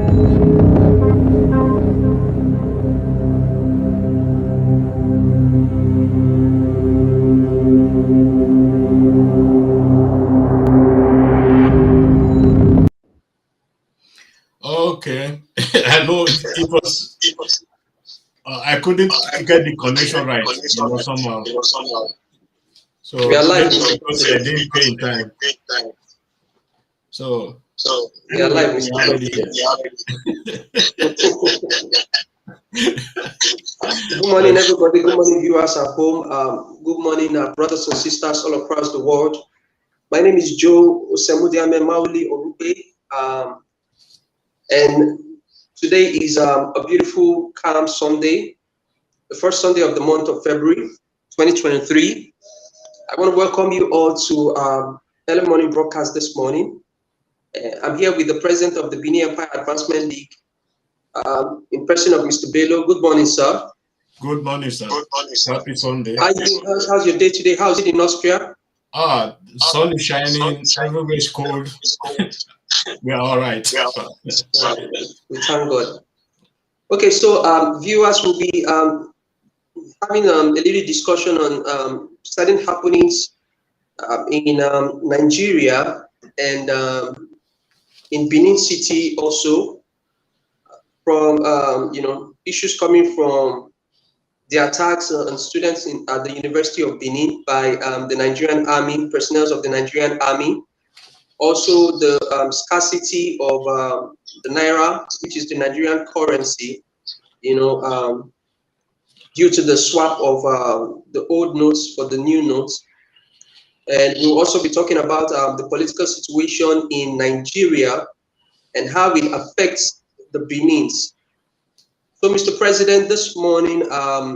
Okay. I know it was I couldn't get the connection right, somehow. We So are live, maybe Mr. because I President. didn't pay in time. So We are anyway, live, we Mr. already President. Good here. morning, everybody. Good morning, viewers at home. Good morning, brothers and sisters all across the world. My name is Joe Osemudiame Mauli Orupe, and today is a beautiful, calm Sunday, the first Sunday of the month of February 2023. I want to welcome you all to early morning broadcast this morning. I'm here with the president of the Benin Empire Advancement League, in person of Mr. Bello. Good morning, sir. Good morning, sir. Happy Sunday. How's your day today? How's it in Austria? The sun is shining, everywhere is cold. We are all right. We thank God. Okay, so viewers will be having a little discussion on certain happenings in Nigeria and in Benin City also, from issues coming from the attacks on students at the University of Benin by the Nigerian Army, personnel of the Nigerian Army. Also, the scarcity of the Naira, which is the Nigerian currency, due to the swap of the old notes for the new notes. And we'll also be talking about the political situation in Nigeria and how it affects the Benins. So, Mr. President, this morning, I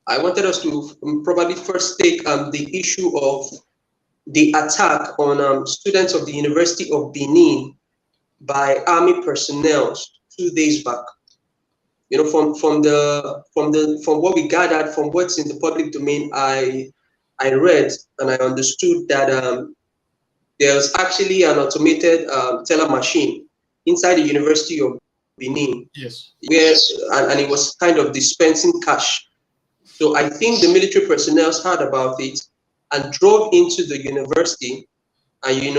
wanted us to probably first take the issue of the attack on students of the University of Benin by army personnel 2 days back. From what we gathered from what's in the public domain, I read and I understood that there's actually an automated teller machine inside the University of Benin. Yes. Where and it was kind of dispensing cash. So I think the military personnel heard about it and drove into the university and,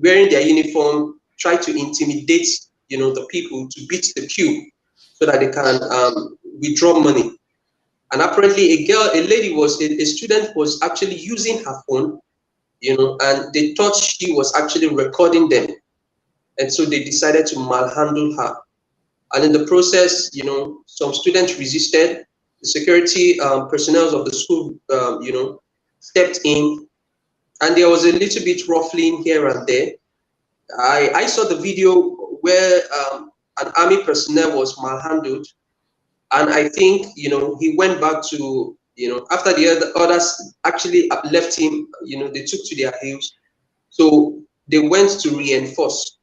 wearing their uniform, try to intimidate, the people to beat the queue so that they can withdraw money. And apparently a student was actually using her phone, and they thought she was actually recording them. And so they decided to malhandle her. And in the process, some students resisted. The security personnel of the school, stepped in, and there was a little bit ruffling here and there. I saw the video where an army personnel was malhandled, and I think he went back to after the others actually left him. They took to their heels, so they went to reinforce.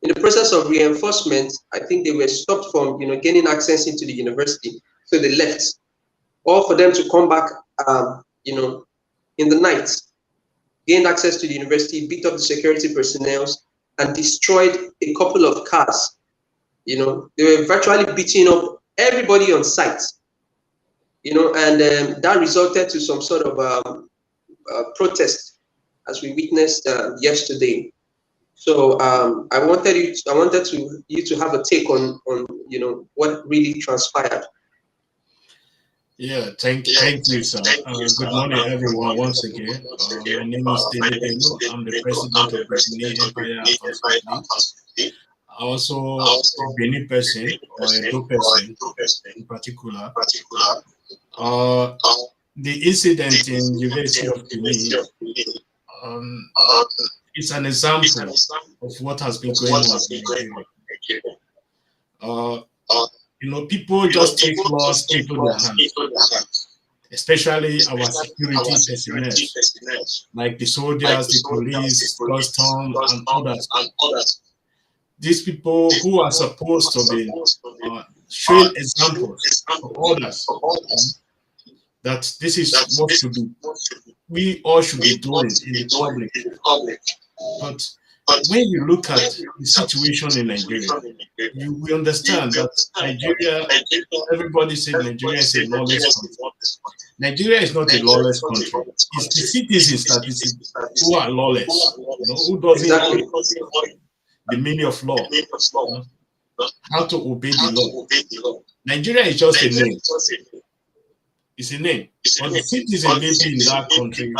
In the process of reinforcement, I think they were stopped from gaining access into the university, so they left. Or for them to come back, in the night, gained access to the university, beat up the security personnel, and destroyed a couple of cars. They were virtually beating up everybody on site. And that resulted to some sort of protest, as we witnessed yesterday. So I wanted you to have a take on what really transpired. Yeah, thank you, sir. Good morning, everyone, once again. My name is David Bello. I'm the president of the Benin Empire Advancement League. Also a Benin person, or a Edo person in particular. The incident in University of Benin is an example of what has been going on in Nigeria. People just take laws into their hands, especially our security personnel, like the soldiers, the police, custom, and others. These people who are supposed to be showing examples for others, that this is what we all should be doing in the public. But when you look at the situation in Nigeria, you will understand that Nigeria, everybody said Nigeria is a lawless country. Nigeria is not a lawless country. It's the citizens that is who are lawless. Who doesn't know the meaning of law, how to obey the law. Nigeria is just a name. It's a name. But the citizens living in that country,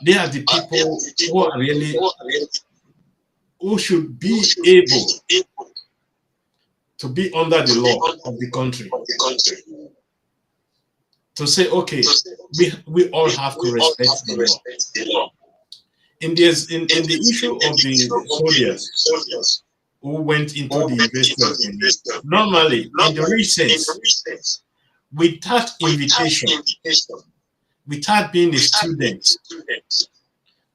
they are the people who are really, who should be able to be under the law of the country. To say, okay, we all have to respect the law. In the issue of the soldiers who went into the investor, normally in the recess, without invitation, without being a student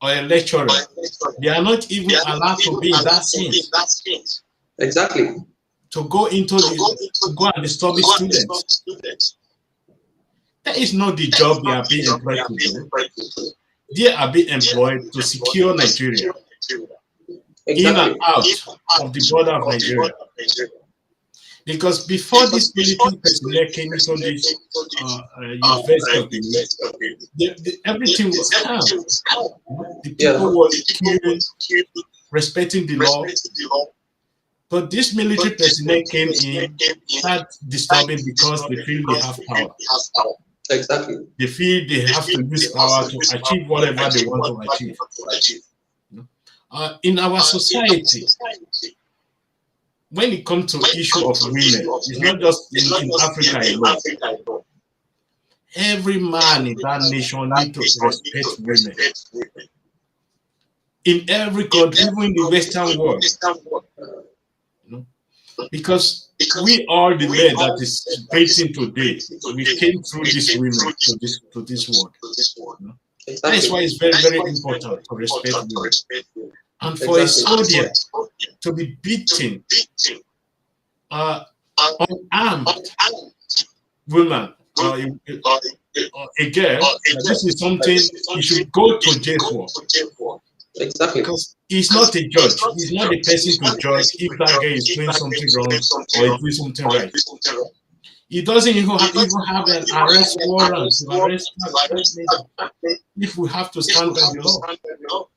or a lecturer, they are not even allowed to be in that scene. Exactly. To go into to go and disturb the students. That is not the job they are being employed to do. They are being employed to secure Nigeria in and out of the border of Nigeria. Because before this military personnel came into this University of Benin, everything was calm. The people were queuing, respecting the law. But this military personnel came in, started disturbing because they feel they have power. Exactly. They feel they have to use power to achieve whatever they want to achieve. In our society, when it comes to issue of women, it's not just in Africa alone. Every man in that nation needs to respect women. In every country, even in the Western world. Because we are the men that is breathing today. We came through these women to this world. That is why it's very, very important to respect women. And for a soldier to be beaten, unarmed woman or a girl, this is something you should go to jail for. Exactly. Because he's not a judge. He's not the person to judge if that guy is doing something wrong or doing something right. He doesn't even have an arrest warrant to arrest that if we have to stand by the law.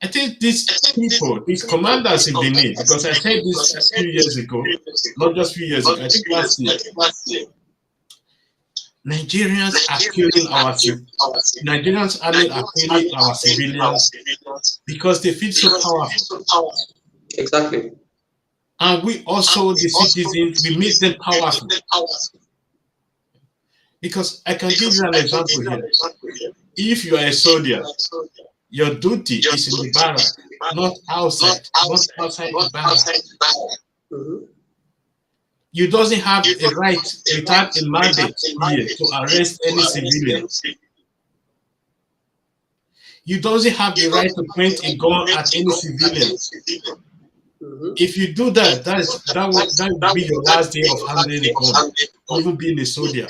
I think these people, these commanders in Benin, because I said this a few years ago, not just a few years ago, I think last year, Nigerians are killing our Nigerians are killing our civilians because they feel so powerful. Exactly. And we also, the citizens, we make them powerful. Because I can give you an example here. If you are a soldier, your duty is in the barrack, not outside the barrack. You doesn't have a right without a mandate here to arrest any civilian. You doesn't have the right to point a gun at any civilian. If you do that, that will be your last day of handling a gun, even being a soldier.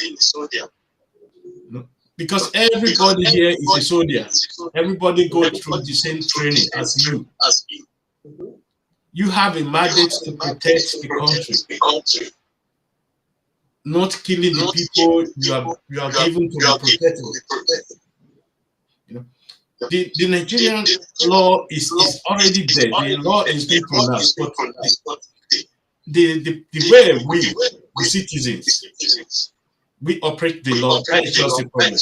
No? Because everybody here is a soldier. Everybody goes through the same training as you. You have a mandate to protect the country, not killing the people you are given to be protected. The Nigerian law is already there. The law is being pronounced, but the way we, the citizens, we operate the law, that is just a problem.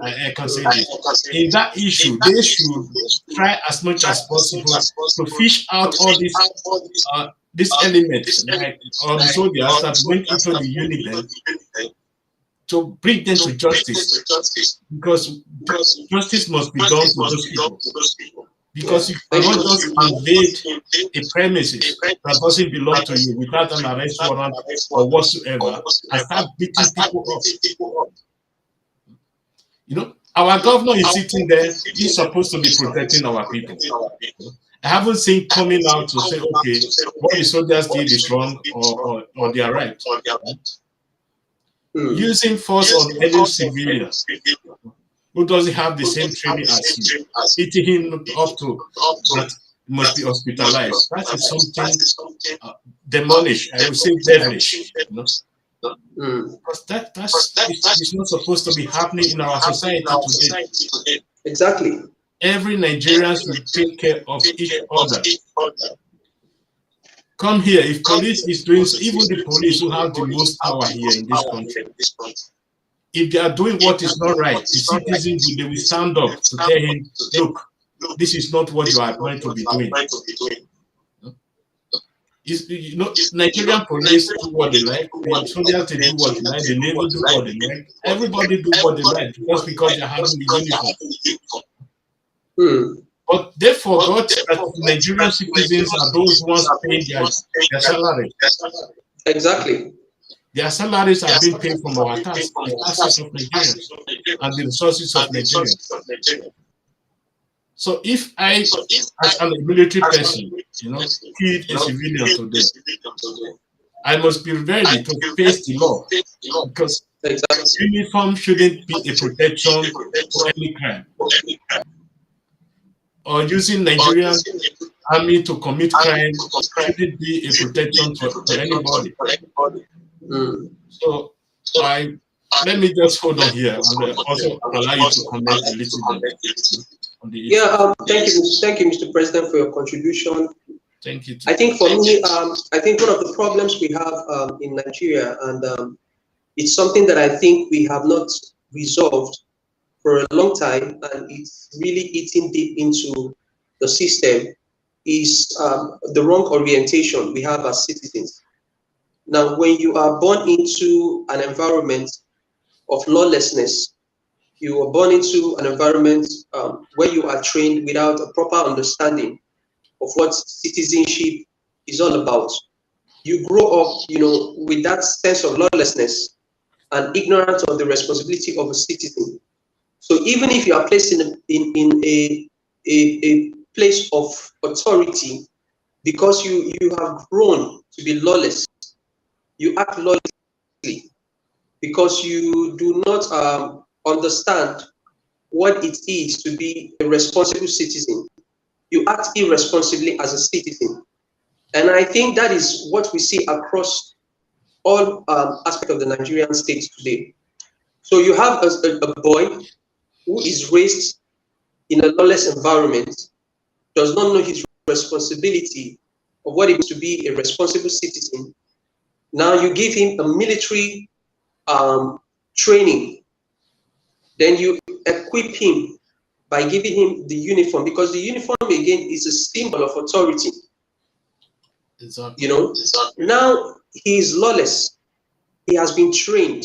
I can say this. In that issue, they should try as much as possible to fish out all these elements, like all the soldiers that went into the unit, to bring them to justice, because justice must be done to those people. Because you cannot just invade a premises that doesn't belong to you without an arrest warrant or whatsoever and start beating people up. Our governor is sitting there, he's supposed to be protecting our people. I haven't seen coming out to say, okay, what the soldiers did is wrong or they are right. Using force on any civilian who doesn't have the same training as you, hitting him up to that must be hospitalized. That is something demonish. I would say devilish. You know? Because it's not supposed to be happening in our society today. Exactly. Every Nigerian should take care of each other. Come here, if police is doing, even the police who have the most power here in this country, if they are doing what is not right, the citizens, they will stand up to tell him, look, this is not what you are meant to be doing. You know, Nigerian police do what they like, the soldiers they do what they like, the navy do what they like, everybody do what they like just because they're having the uniform. But they forgot that Nigerian citizens are those ones paying their salaries. Exactly. Their salaries are being paid from our tax, the taxes of Nigerians and the resources of Nigerians. So if I, as a military person, you know, killed a civilian today, I must be ready to face the law, because uniform shouldn't be a protection for any crime. Or using Nigerian army to commit crime shouldn't be a protection for anybody. So let me just hold on here and also allow you to comment a little bit on the issue. Yeah, thank you, Mr. President, for your contribution. Thank you. I think for me, I think one of the problems we have in Nigeria, and it's something that I think we have not resolved for a long time, and it's really eating deep into the system, is the wrong orientation we have as citizens. Now, when you are born into an environment of lawlessness, you are born into an environment where you are trained without a proper understanding of what citizenship is all about. You grow up, you know, with that sense of lawlessness and ignorance of the responsibility of a citizen. So even if you are placed in a place of authority, because you have grown to be lawless, you act lawlessly because you do not understand what it is to be a responsible citizen. You act irresponsibly as a citizen. And I think that is what we see across all aspects of the Nigerian state today. So you have a boy who is raised in a lawless environment, does not know his responsibility of what it means to be a responsible citizen. Now you give him a military training, then you equip him by giving him the uniform, because the uniform again is a symbol of authority. Exactly. You know, now he is lawless. He has been trained.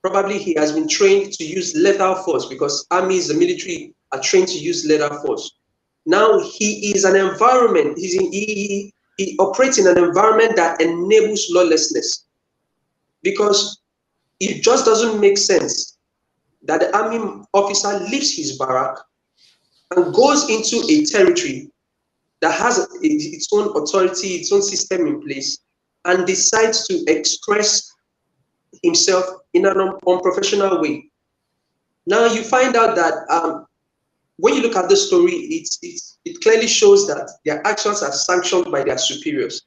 Probably he has been trained to use lethal force, because armies, the military are trained to use lethal force. Now he is an environment. He operates in an environment that enables lawlessness, because it just doesn't make sense that the army officer leaves his barrack and goes into a territory that has its own authority, its own system in place, and decides to express himself in an unprofessional way. Now you find out that when you look at the story, it clearly shows that their actions are sanctioned by their superiors.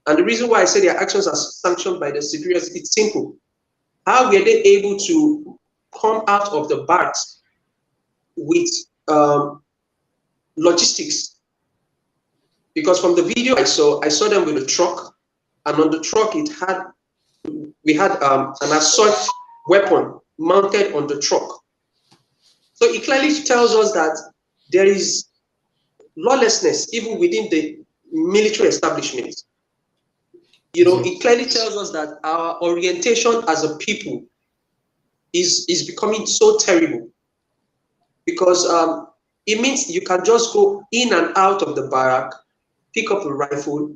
And the reason why I say their actions are sanctioned by their superiors, it's simple. How were they able to come out of the barracks with logistics? Because from the video I saw them with a truck, and on the truck we had an assault weapon mounted on the truck. So it clearly tells us that there is lawlessness even within the military establishment. You know, it clearly tells us that our orientation as a people is becoming so terrible, because it means you can just go in and out of the barrack, pick up a rifle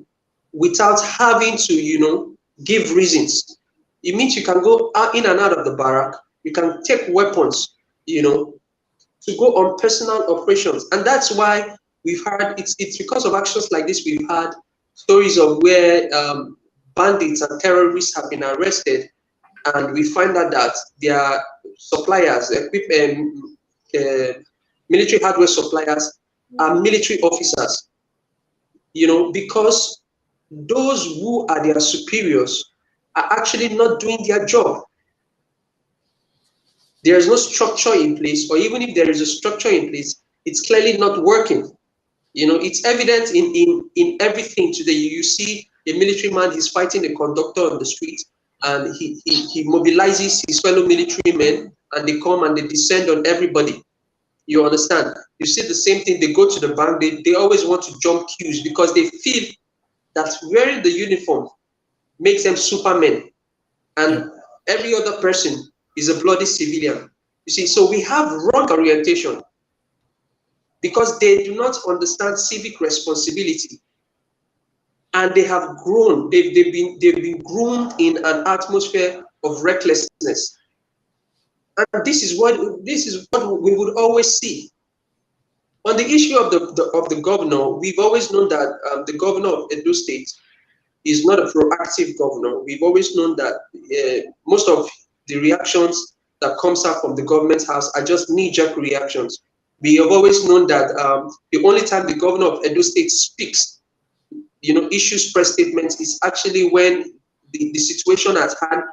without having to, you know, give reasons. It means you can go in and out of the barrack, you can take weapons, you know, to go on personal operations. And that's why we've had, it's because of actions like this, we've had stories of where bandits and terrorists have been arrested, and we find out that their suppliers, military hardware suppliers, are military officers because those who are their superiors are actually not doing their job. There is no structure in place, or even if there is a structure in place, it's clearly not working. It's evident in everything today. You see a military man, he's fighting a conductor on the street, and he mobilizes his fellow military men, and they come and they descend on everybody. You understand? You see the same thing. They go to the bank, they always want to jump queues because they feel that wearing the uniform makes them supermen, and every other person is a bloody civilian. You see, so we have wrong orientation because they do not understand civic responsibility, and they have grown. They've been groomed in an atmosphere of recklessness, and this is what we would always see. On the issue of the governor, we've always known that the governor of Edo State is not a proactive governor. We've always known that most of the reactions that comes out from the government house are just knee-jerk reactions. We have always known that the only time the governor of Edo State speaks, issues press statements, is actually when the situation at hand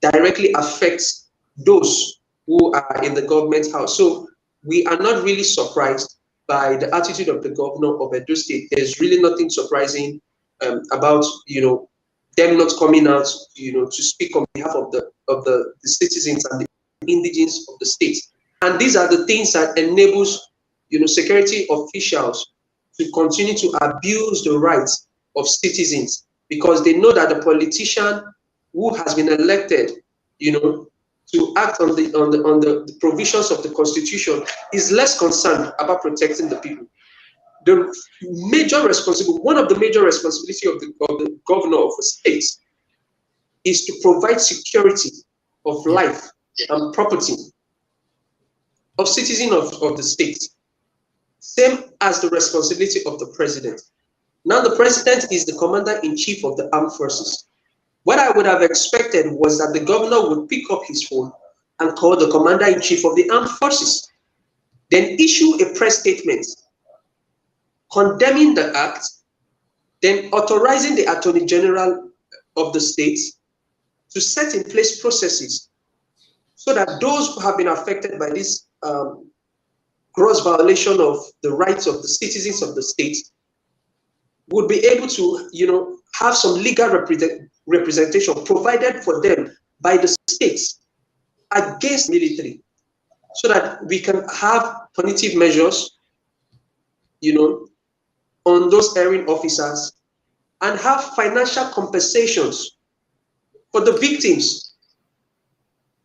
directly affects those who are in the government house. So we are not really surprised by the attitude of the governor of Edo State. There's really nothing surprising about them not coming out to speak on behalf of the citizens and the indigenes of the state. And these are the things that enables security officials to continue to abuse the rights of citizens, because they know that the politician who has been elected to act on the provisions of the constitution is less concerned about protecting the people. The major responsibility, one of the major responsibility of the governor of a state is to provide security of life and property of citizens of the state, same as the responsibility of the president. Now, the president is the commander-in-chief of the armed forces. What I would have expected was that the governor would pick up his phone and call the commander-in-chief of the armed forces, then issue a press statement condemning the act, then authorizing the Attorney General of the state to set in place processes so that those who have been affected by this gross violation of the rights of the citizens of the state would be able to, have some legal representation provided for them by the states against military, so that we can have punitive measures, on those erring officers, and have financial compensations for the victims.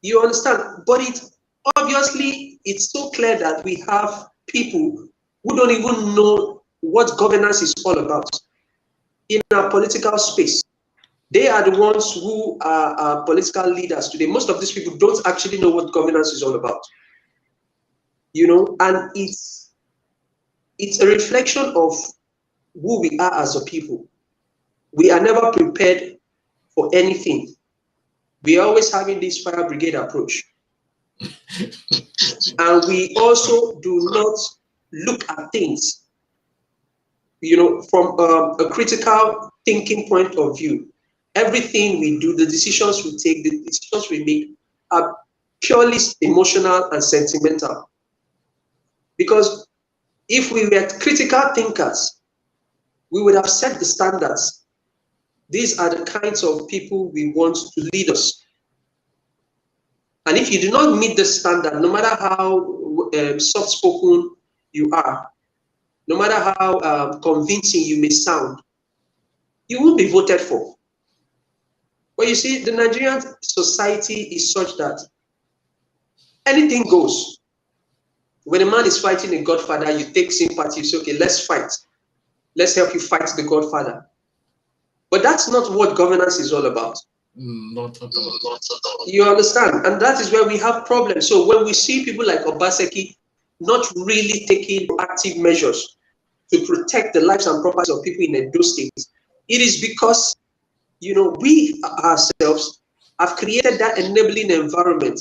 You understand? But it's so clear that we have people who don't even know what governance is all about in our political space. They are the ones who are political leaders today. Most of these people don't actually know what governance is all about. And it's a reflection of who we are as a people. We are never prepared for anything. We are always having this fire brigade approach. And we also do not look at things, from a critical thinking point of view. Everything we do, the decisions we take, the decisions we make are purely emotional and sentimental. Because if we were critical thinkers, we would have set the standards. These are the kinds of people we want to lead us. And if you do not meet the standard, no matter how soft-spoken you are, no matter how convincing you may sound, you won't be voted for. But you see, the Nigerian society is such that anything goes. When a man is fighting a godfather, you take sympathy, you say, okay, let's fight. Let's help you fight the godfather. But that's not what governance is all about. Not at all. You understand? And that is where we have problems. So when we see people like Obaseki not really taking active measures to protect the lives and property of people in Edo State, it is because, we ourselves have created that enabling environment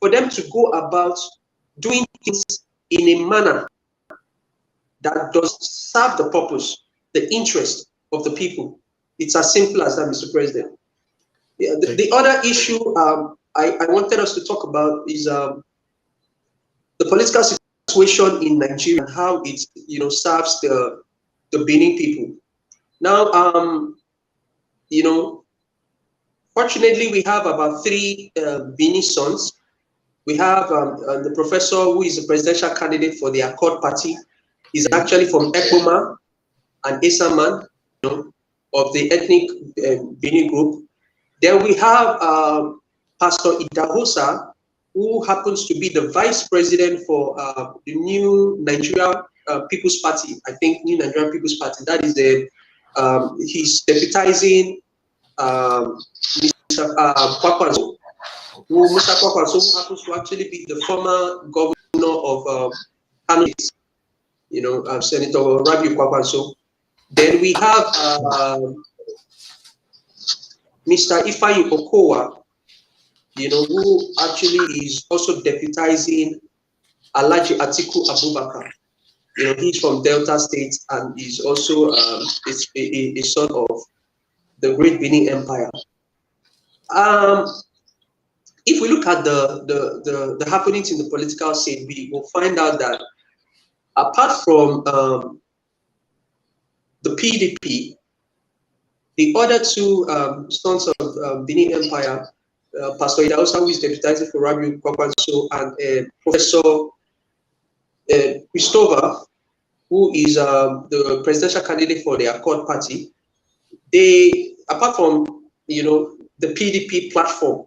for them to go about doing things in a manner that does serve the purpose the interest of the people. It's as simple as that, Mr. President. Yeah, the other issue I wanted us to talk about is the political situation in Nigeria and how it serves the Benin people. Now, fortunately, we have about 3 Benin sons. We have the professor who is the presidential candidate for the Accord Party. He's actually from Ekpoma and Esaman, of the ethnic Benin group. Then we have Pastor Idahosa, who happens to be the vice president for the New Nigeria People's Party. I think New Nigerian People's Party. That is he's deputizing Mr. Kwakwanso, who happens to actually be the former governor of Kano, Senator Rabiu Kwakwanso. Then we have Mr. Ifeanyi Okowa, who actually is also deputizing Alhaji Atiku Abubakar. He's from Delta State and is also a son of the great Benin Empire. If we look at the happenings in the political scene, we will find out that apart from the PDP, the other 2 sons of Benin Empire, Pastor Idahosa, who is deputizing for Rabiu Kwakwanso, and Professor Christopher, who is the presidential candidate for the Accord Party, they, apart from the PDP platform,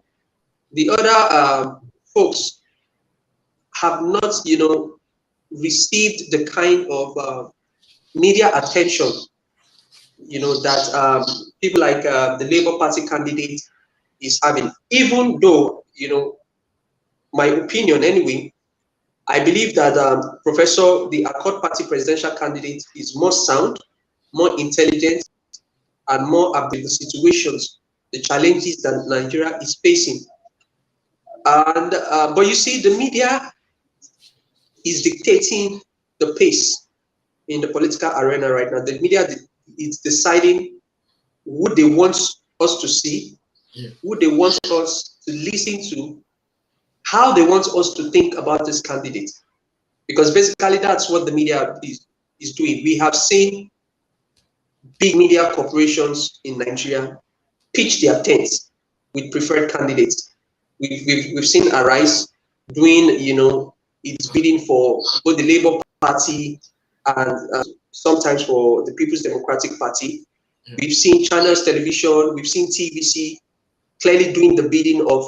the other folks have not received the kind of media attention that people like the Labour Party candidate is having. Even though, my opinion anyway, I believe that the Accord Party presidential candidate is more sound, more intelligent, and more up to the situations, the challenges that Nigeria is facing. And but you see, the media is dictating the pace in the political arena right now. The media is deciding who they want us to see, who they want us to listen to, how they want us to think about this candidate. Because basically that's what the media is doing. We have seen big media corporations in Nigeria pitch their tents with preferred candidates. We've seen Arise doing, its bidding for both the Labour Party and sometimes for the People's Democratic Party. Yeah. We've seen Channels Television, we've seen TVC clearly doing the bidding of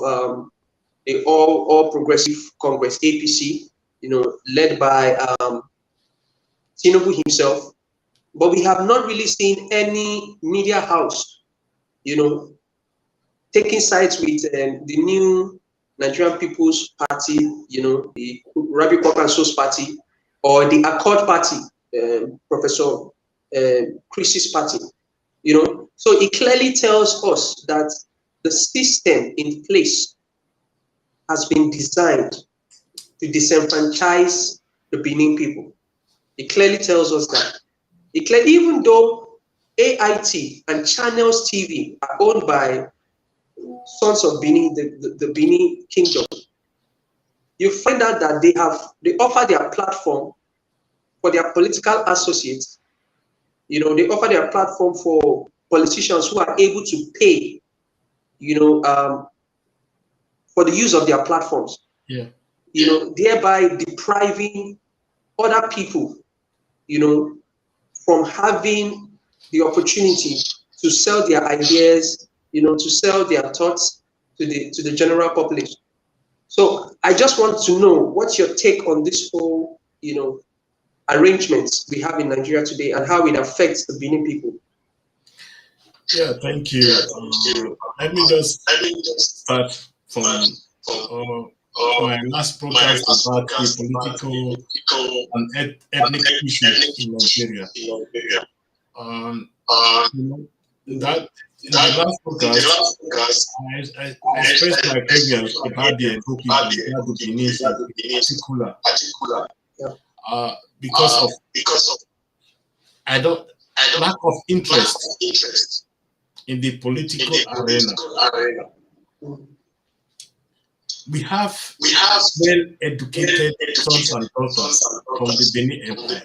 the All Progressive Congress, APC, led by Tinubu himself. But we have not really seen any media house, taking sides with the New Nigerian People's Party, the Rabiu Kwakwanso's party, or the Accord Party, Professor Chris's party. So it clearly tells us that the system in place has been designed to disenfranchise the Benin people. It clearly tells us that. Even though AIT and Channels TV are owned by sons of Benin, the Benin Kingdom, you find out that they offer their platform for their political associates. They offer their platform for politicians who are able to pay, for the use of their platforms. Yeah. Thereby depriving other people, from having the opportunity to sell their ideas, to sell their thoughts to the general population. So I just want to know what's your take on this whole, arrangements we have in Nigeria today and how it affects the Benin people. Yeah, thank you. Let me just start from my last podcast about the political and ethnic issues in Nigeria. That in the last podcast, I expressed my opinion about the Edo people, about the Benin in particular. Because of I lack of interest in the political arena. We have well-educated sons and daughters from the Benin Empire.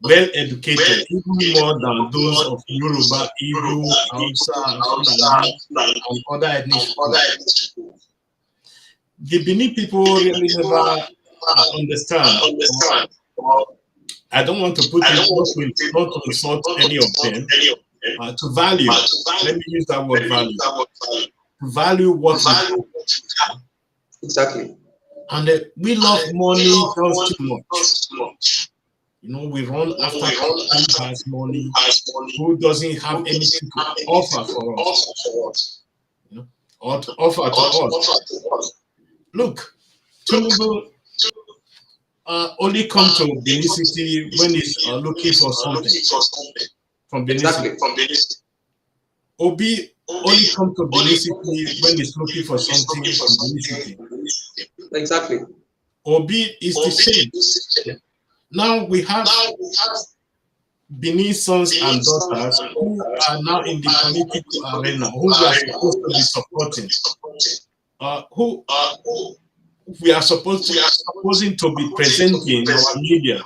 Well-educated, even more than those of Yoruba, Igbo, Hausa, Fulani, and other ethnic groups. The Benin people really never understand. I don't want to put it, not to insult any of them, to value. Let me use that word value. To value what we have. Exactly. And we love money just too much. You know, we run after people who has money, who doesn't have anything to offer for us, you know, or to offer to us. Look, Tinubu only come to Benin City when he's looking for something from Benin City. Obi only come to Benin City when he's looking for something from Benin City. Exactly. Obi is the same. Now we have Benin sons and daughters who are now in the political arena, who we are supposed to be supporting, who we are supposing to be presenting in our media,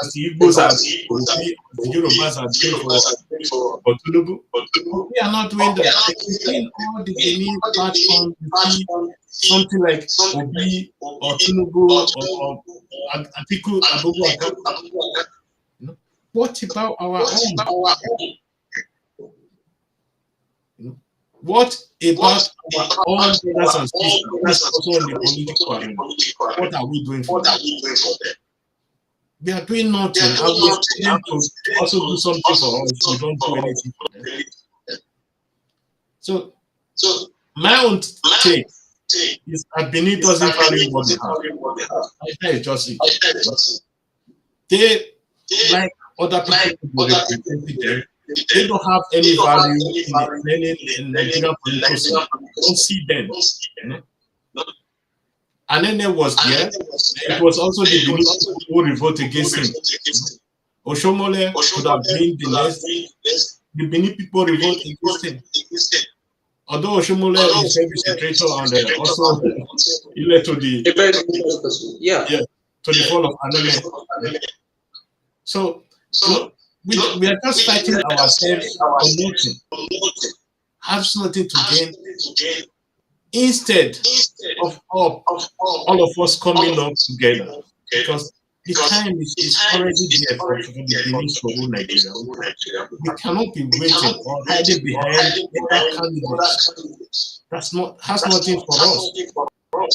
as the Igbos are, the Yorubas are doing for Tinubu. We are not doing that. In all the Benin platforms, you see something like Obi or Tinubu or Atiku Abubakar. What about our own? What about our own brothers and sisters also in the political arena? What are we doing for them? We are doing nothing. I will them to also do something for us. We don't do anything for them. So my own take is that Benin doesn't value what they have. That is just it. They, like other people who represented them, they don't have any value in Nigerian political scene. Don't see them. You know? And then there was there. It was also the Benin people who revolt against him. Oshomole could have been the next. The Benin people revolt against him. Although Oshomole is service secretary and also he led to the to the fall of Anene. So we are just fighting ourselves for nothing. Have nothing to gain. Instead of all of us coming up together, because the time is already there for the Benin to rule Nigeria. We cannot be waiting or hiding behind other candidates. Has nothing for us.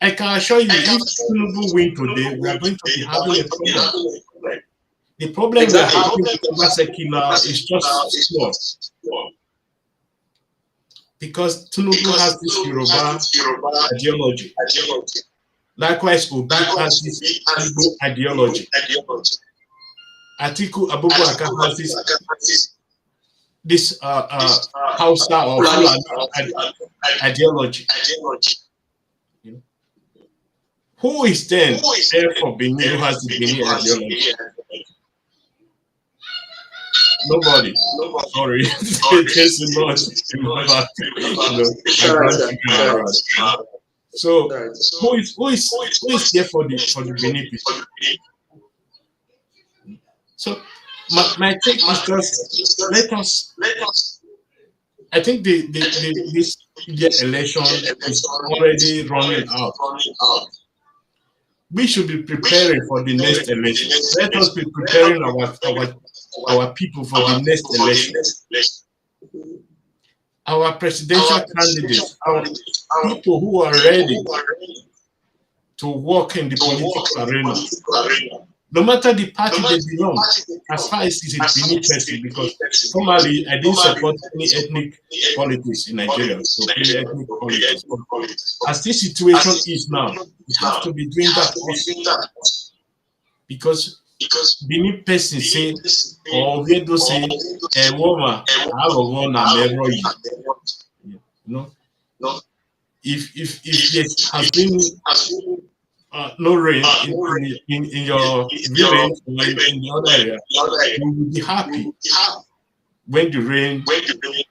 I can assure you, if Tinubu win today, we are going to be having a problem. The problem we are having with Oba Sekina is just small. Because Tinubu has this Yoruba ideology. Likewise, Obi has this Igbo ideology. Atiku Abubakar has this Hausa or Fulani ideology. Who is then there for Benin who has the Benin ideology? Nobody. Sorry. So who is there for the Benin people? So my take is just let us. I think this election is already running out. We should be preparing for the next election. Let us be preparing our people for the next election. Our presidential candidates, our people who are ready to work in the political arena. No matter the party they belong, as far as it's a Benin person, because formally I didn't support any ethnic politics in Nigeria, so any ethnic politics. But as this situation is now, we have to be doing that also. Because Benin person say, or we do say, a woman, I have a woman, you know, if there has been no rain in your village or in the other area, you will be happy when the rain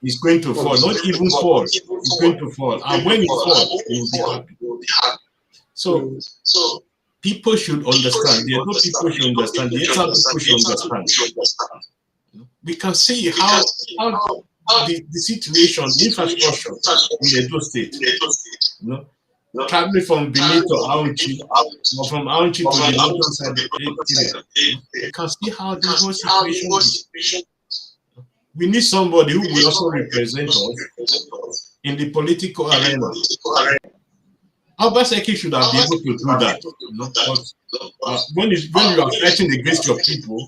is going to fall, not even fall, it's going to fall. And when it falls, you will be happy. So people should understand. The other people should understand. The other people should understand. We can see how the situation, the infrastructure in Edo State, traveling from Benin to Aunchi, or from Aunchi to the northern side of the area, you can see how the whole situation is. We need somebody who will also represent us in the political arena. Obaseki should have been able to do that. But when you are fighting against your people,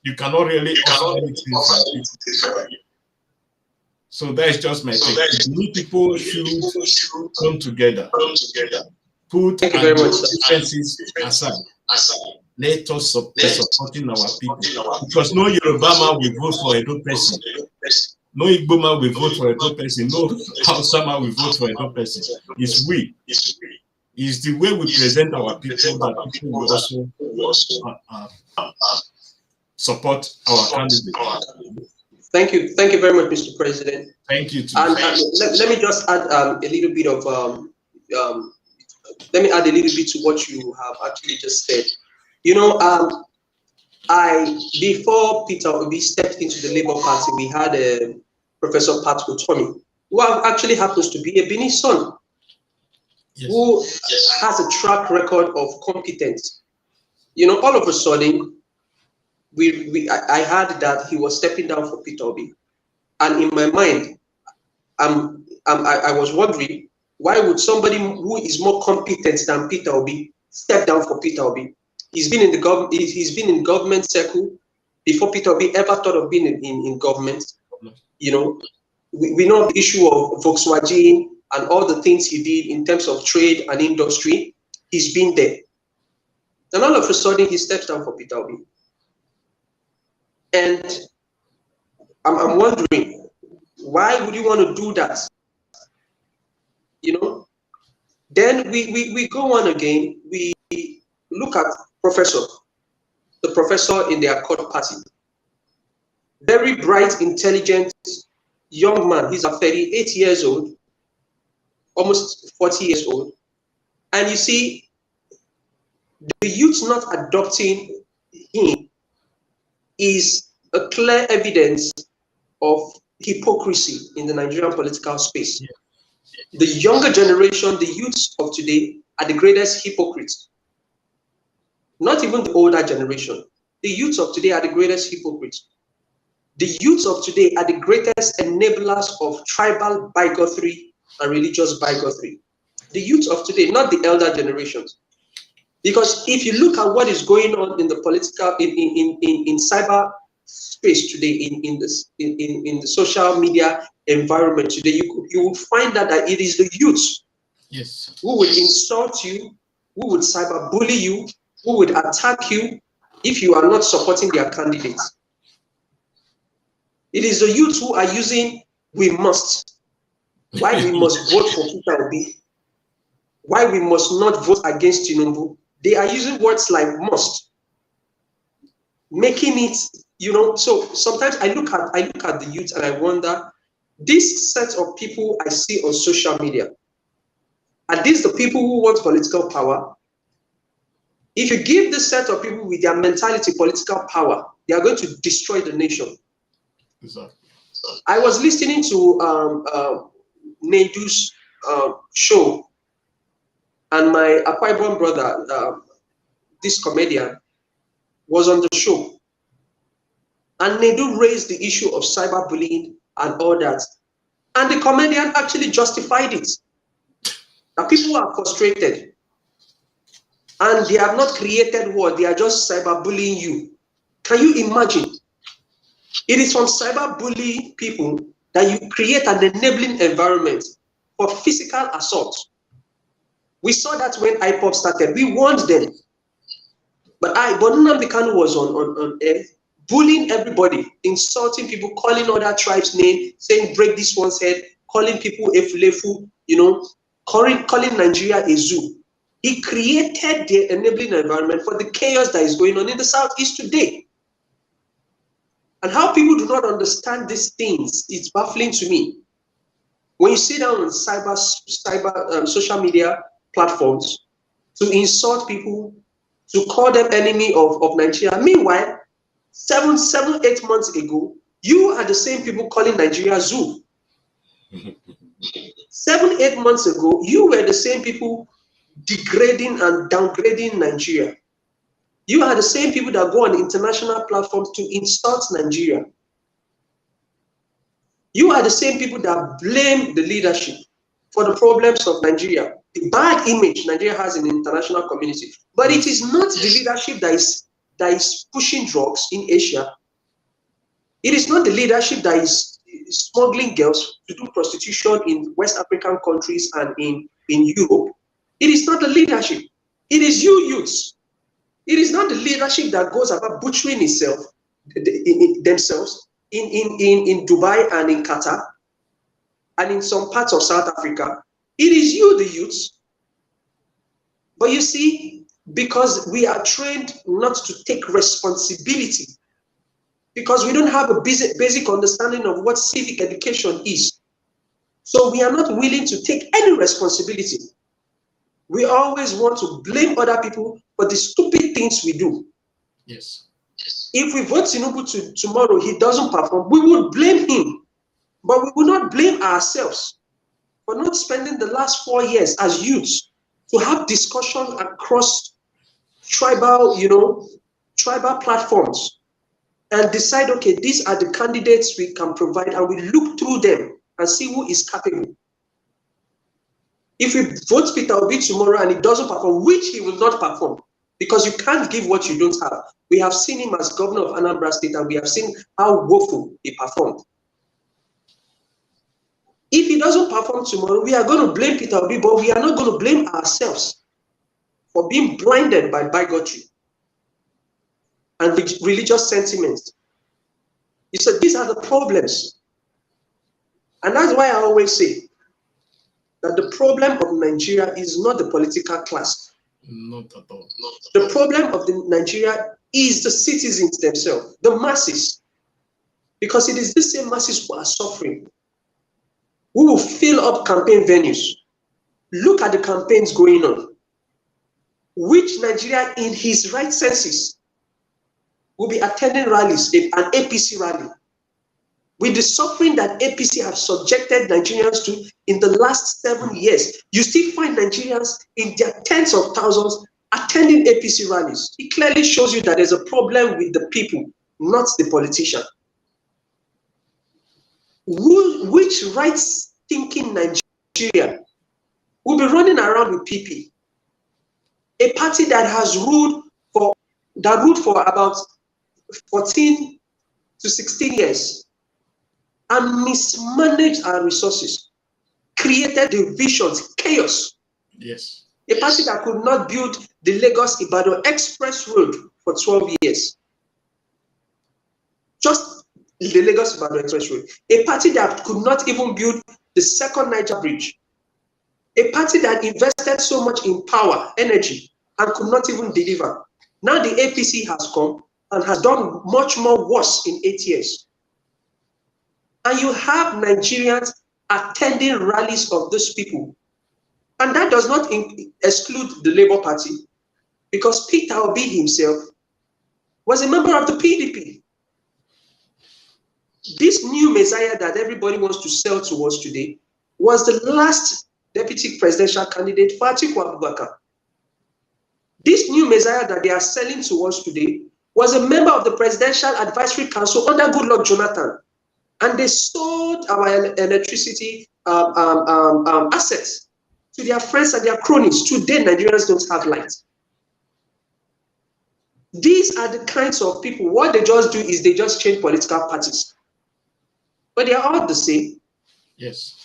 you cannot really offer anything for people. So that's just my take. Many people should come together, put differences aside. Let us be supporting our people. Because no Yoruba man will vote for a good person. No Igbo man will vote for a good person. No Hausa man will vote for a good person. It's we. It's the way we present our people that people will also support our candidate. Thank you very much, Mr. President. Thank you. And let me just add a little bit of let me add a little bit to what you have actually just said. Before Peter Obi stepped into the Labour Party, we had Professor Pat Utomi, who actually happens to be a Benin son, who has a track record of competence. All of a sudden, I heard that he was stepping down for Peter Obi, and in my mind, I was wondering, why would somebody who is more competent than Peter Obi step down for Peter Obi? He's been in government circle before Peter Obi ever thought of being in government. We know the issue of Volkswagen and all the things he did in terms of trade and industry. He's been there. And all of a sudden, he steps down for Peter Obi. And I'm wondering, why would you want to do that? Then we go on again. We look at the professor in the Accord Party. Very bright, intelligent, young man. He's 38 years old, almost 40 years old. And you see, the youth not adopting him is a clear evidence of hypocrisy in the Nigerian political space. Yeah. The younger generation, the youths of today, are the greatest hypocrites. Not even the older generation. The youths of today are the greatest hypocrites. The youths of today are the greatest enablers of tribal bigotry and religious bigotry. The youths of today, not the elder generations. Because if you look at what is going on in the political, in cyber space today, in the social media environment today, you will find that it is the youths who would insult you, who would cyberbully you, who would attack you if you are not supporting their candidates. It is the youths who are using "we must," why we must vote for Peter Obi, why we must not vote against Tinubu. They are using words like "must," making it, So sometimes I look at the youth and I wonder, this set of people I see on social media, are these the people who want political power? If you give this set of people with their mentality political power, they are going to destroy the nation. Exactly. I was listening to Nedu's show, and my Akwa Ibom brother, this comedian, was on the show. And Nedu raised the issue of cyberbullying and all that. And the comedian actually justified it. That people are frustrated. And they have not created what? They are just cyberbullying you. Can you imagine? It is from cyberbullying people that you create an enabling environment for physical assault. We saw that when IPOP started. We warned them. But Nnamdi Kanu was on air, bullying everybody, insulting people, calling other tribes' names, saying break this one's head, calling people Efulefu, calling Nigeria a zoo. He created the enabling environment for the chaos that is going on in the Southeast today. And how people do not understand these things, it's baffling to me. When you sit down on social media platforms to insult people, to call them enemy of Nigeria. Meanwhile, 8 months ago, you are the same people calling Nigeria zoo. 8 months ago, you were the same people degrading and downgrading Nigeria. You are the same people that go on international platforms to insult Nigeria. You are the same people that blame the leadership for the problems of Nigeria, the bad image Nigeria has in the international community. But it is not the leadership that is pushing drugs in Asia. It is not the leadership that is smuggling girls to do prostitution in West African countries and in Europe. It is not the leadership. It is you youths. It is not the leadership that goes about butchering themselves in Dubai and in Qatar and in some parts of South Africa. It is you, the youths. But you see, because we are trained not to take responsibility, because we don't have a basic understanding of what civic education is, so we are not willing to take any responsibility. We always want to blame other people for the stupid things we do. Yes. If we vote Tinubu tomorrow, he doesn't perform, we will blame him. But we will not blame ourselves for not spending the last 4 years as youths to have discussion across tribal platforms and decide, okay, these are the candidates we can provide, and we look through them and see who is capable. If we vote Peter Obi tomorrow and he doesn't perform, which he will not perform, because you can't give what you don't have. We have seen him as governor of Anambra State, and we have seen how woeful he performed. If he doesn't perform tomorrow, we are going to blame Peter Obi, but we are not going to blame ourselves for being blinded by bigotry and religious sentiments. He said, these are the problems. And that's why I always say that the problem of Nigeria is not the political class. Not at all. The problem of Nigeria is the citizens themselves, the masses. Because it is the same masses who are suffering, who will fill up campaign venues. Look at the campaigns going on. Which Nigeria in his right senses will be attending rallies, an APC rally? With the suffering that APC have subjected Nigerians to in the last 7 years, you still find Nigerians in their tens of thousands attending APC rallies. It clearly shows you that there's a problem with the people, not the politician. Which right-thinking Nigeria will be running around with PP? A party that has ruled for about 14 to 16 years and mismanaged our resources, created divisions, chaos. Yes. A party that could not build the Lagos-Ibadan Express Road for 12 years. Just the Lagos-Ibadan Express Road. A party that could not even build the second Niger Bridge. A party that invested so much in power, energy, and could not even deliver. Now the APC has come and has done much more worse in 8 years. And you have Nigerians attending rallies of those people. And that does not exclude the Labour Party, because Peter Obi himself was a member of the PDP. This new Messiah that everybody wants to sell to us today was the last deputy presidential candidate for Atiku Abubakar. This new Messiah that they are selling to us today was a member of the Presidential Advisory Council under Goodluck Jonathan. And they sold our electricity assets to their friends and their cronies. Today, Nigerians don't have light. These are the kinds of people, what they just do is they just change political parties. But they are all the same. Yes.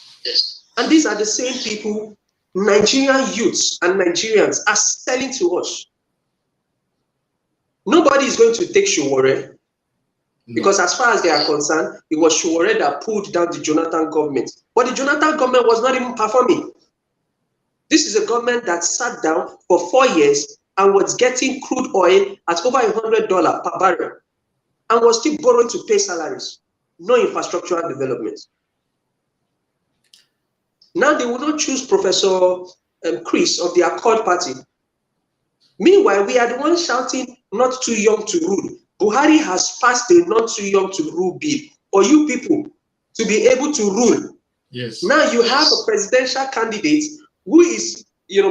And these are the same people Nigerian youths and Nigerians are selling to us. Nobody is going to take Sowore. Because as far as they are concerned, it was Sowore that pulled down the Jonathan government. But the Jonathan government was not even performing. This is a government that sat down for 4 years and was getting crude oil at over $100 per barrel and was still borrowing to pay salaries. No infrastructural development. Now they will not choose Professor Chris of the Accord Party. Meanwhile, we are the ones shouting not too young to rule. Buhari has passed a not too young to rule bill for you people to be able to rule. Yes. Now you have a presidential candidate who is,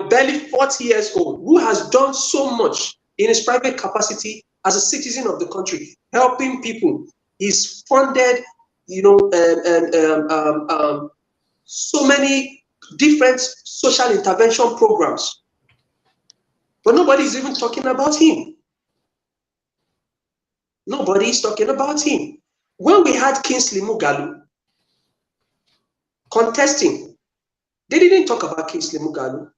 barely 40 years old, who has done so much in his private capacity as a citizen of the country, helping people. He's funded, so many different social intervention programs, but nobody is even talking about him. Nobody is talking about him. When we had Kingsley Moghalu contesting, they didn't talk about Kingsley Moghalu.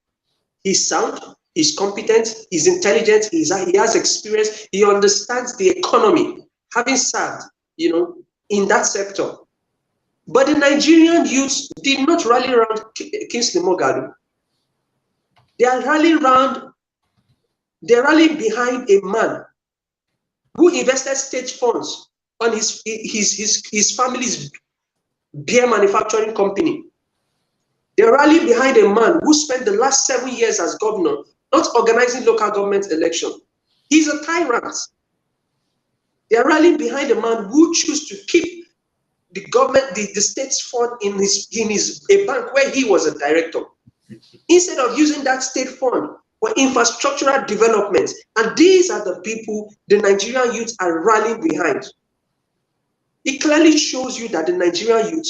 He's sound, he's competent, he's intelligent, he has experience, he understands the economy, having served, in that sector. But the Nigerian youths did not rally around Kingsley Moghalu. They are rallying behind a man who invested state funds on his family's beer manufacturing company. They're rallying behind a man who spent the last 7 years as governor not organizing local government election. He's a tyrant. They're rallying behind a man who chose to keep the government, the state's fund in a bank where he was a director, instead of using that state fund for infrastructural development. And these are the people the Nigerian youth are rallying behind. It clearly shows you that the Nigerian youth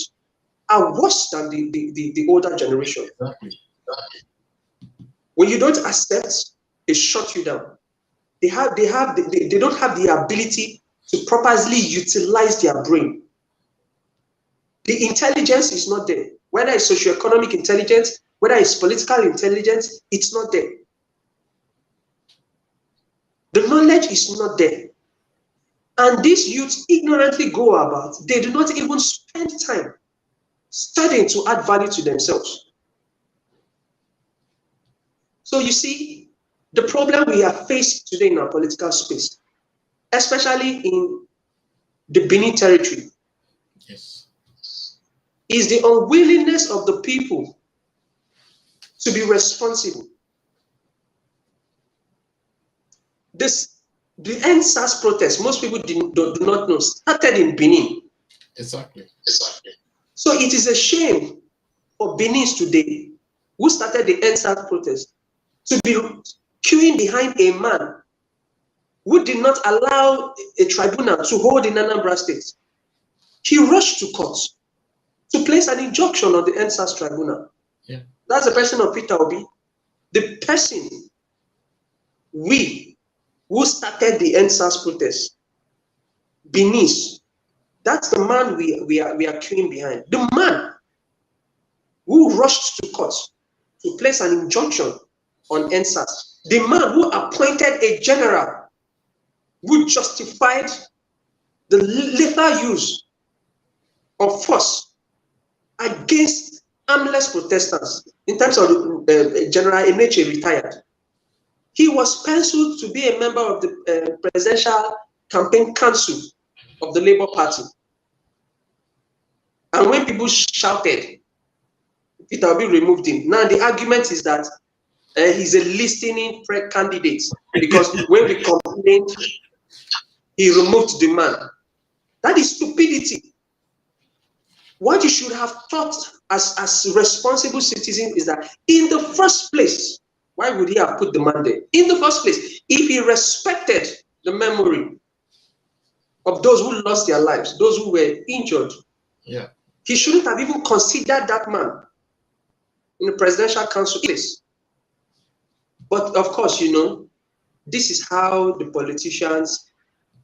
are worse than the older generation. Exactly. When you don't accept, they shut you down. They don't have the ability to properly utilize their brain. The intelligence is not there. Whether it's socioeconomic intelligence, whether it's political intelligence, it's not there. The knowledge is not there. And these youths ignorantly go about, they do not even spend time studying to add value to themselves. So you see, the problem we are faced today in our political space, especially in the Benin territory, Yes, is the unwillingness of the people to be responsible. The NSAS protest, most people do not know, started in Benin. exactly. So it is a shame for Benin today, who started the NSAS protest, to be queuing behind a man who did not allow a tribunal to hold in Anambra State. He rushed to court to place an injunction on the NSAS tribunal. Yeah. That's the person of Peter Obi. The person who started the NSAS protest, Benin, that's the man we are queuing behind. The man who rushed to court to place an injunction on NSAS. The man who appointed a general who justified the lethal use of force against armless protesters in terms of General Eneche retired. He was penciled to be a member of the Presidential Campaign Council of the Labour Party. And when people shouted, Peter Obi removed him. Now the argument is that he's a listening candidate, because when we complained, he removed the man. That is stupidity. What you should have thought as responsible citizens is that in the first place, why would he have put the man there? In the first place, if he respected the memory of those who lost their lives, those who were injured, Yeah, he shouldn't have even considered that man in the presidential council place. But of course, this is how the politicians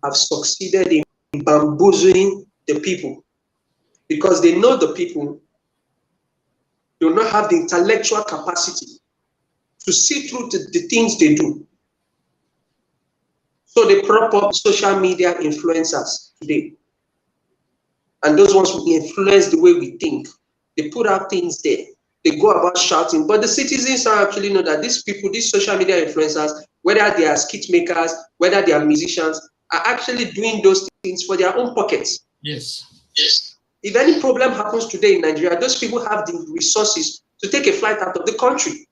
have succeeded in bamboozling the people, because they know the people do not have the intellectual capacity to see through the things they do. So they prop up social media influencers today. And those ones who influence the way we think, they put out things there. they go about shouting, but the citizens don't actually know that these people, these social media influencers, whether they are skit makers, whether they are musicians, are actually doing those things for their own pockets. Yes. Yes. If any problem happens today in Nigeria, those people have the resources to take a flight out of the country.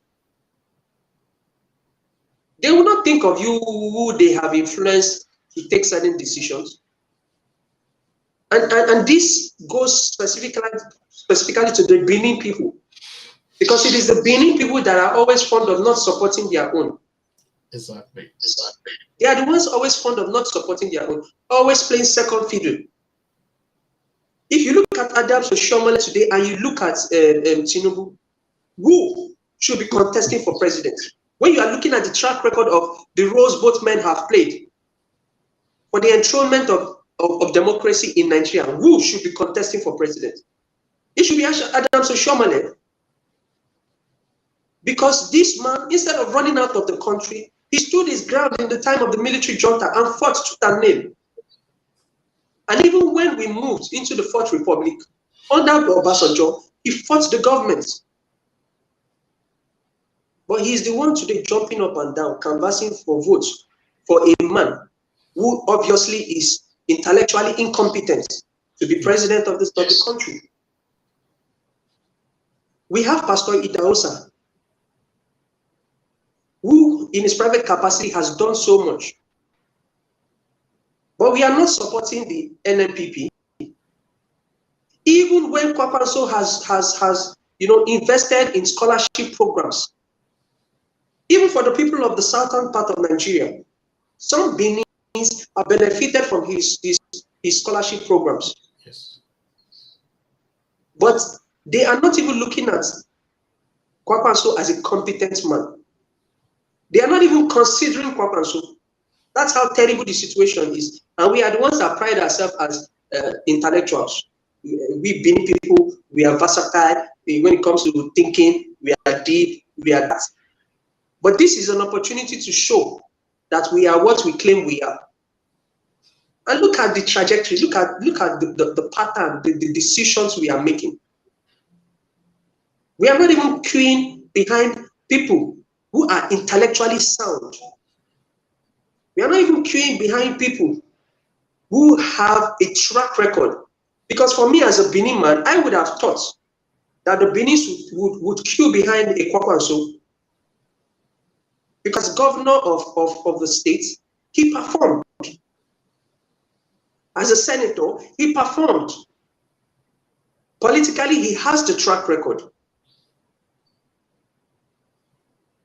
They will not think of you who they have influenced to take certain decisions. And this goes specifically to the Benin people, because it is the Benin people that are always fond of not supporting their own. Exactly. They are the ones always fond of not supporting their own, always playing second fiddle. If you look at Adams Oshiomhole today and you look at Tinubu, who should be contesting for president? When you are looking at the track record of the roles both men have played for the enthronement of democracy in Nigeria, who should be contesting for president? It should be Adams Oshiomhole. Because this man, instead of running out of the country, he stood his ground in the time of the military junta and fought tooth and nail. And even when we moved into the Fourth Republic, under Obasanjo, he fought the government. But he's the one today jumping up and down, canvassing for votes for a man who obviously is intellectually incompetent to be president of the country. We have Pastor Idahosa, who in his private capacity has done so much. But we are not supporting the NNPP. Even when Kwakwanso has invested in scholarship programs, even for the people of the southern part of Nigeria, some Beninese are benefited from his scholarship programs. Yes. But they are not even looking at Kwakwanso as a competent man. They are not even considering Kwakwanso. That's how terrible the situation is. And we are the ones that pride ourselves as intellectuals. We Benin people, we are versatile. When it comes to thinking, we are deep, we are that. But this is an opportunity to show that we are what we claim we are. And look at the trajectory, look at the pattern, the decisions we are making. We are not even queuing behind people who are intellectually sound. We are not even queuing behind people who have a track record. Because for me as a Benin man, I would have thought that the Benis would queue behind a Kwakwanso, because governor of the state, he performed. As a senator, he performed. Politically, he has the track record.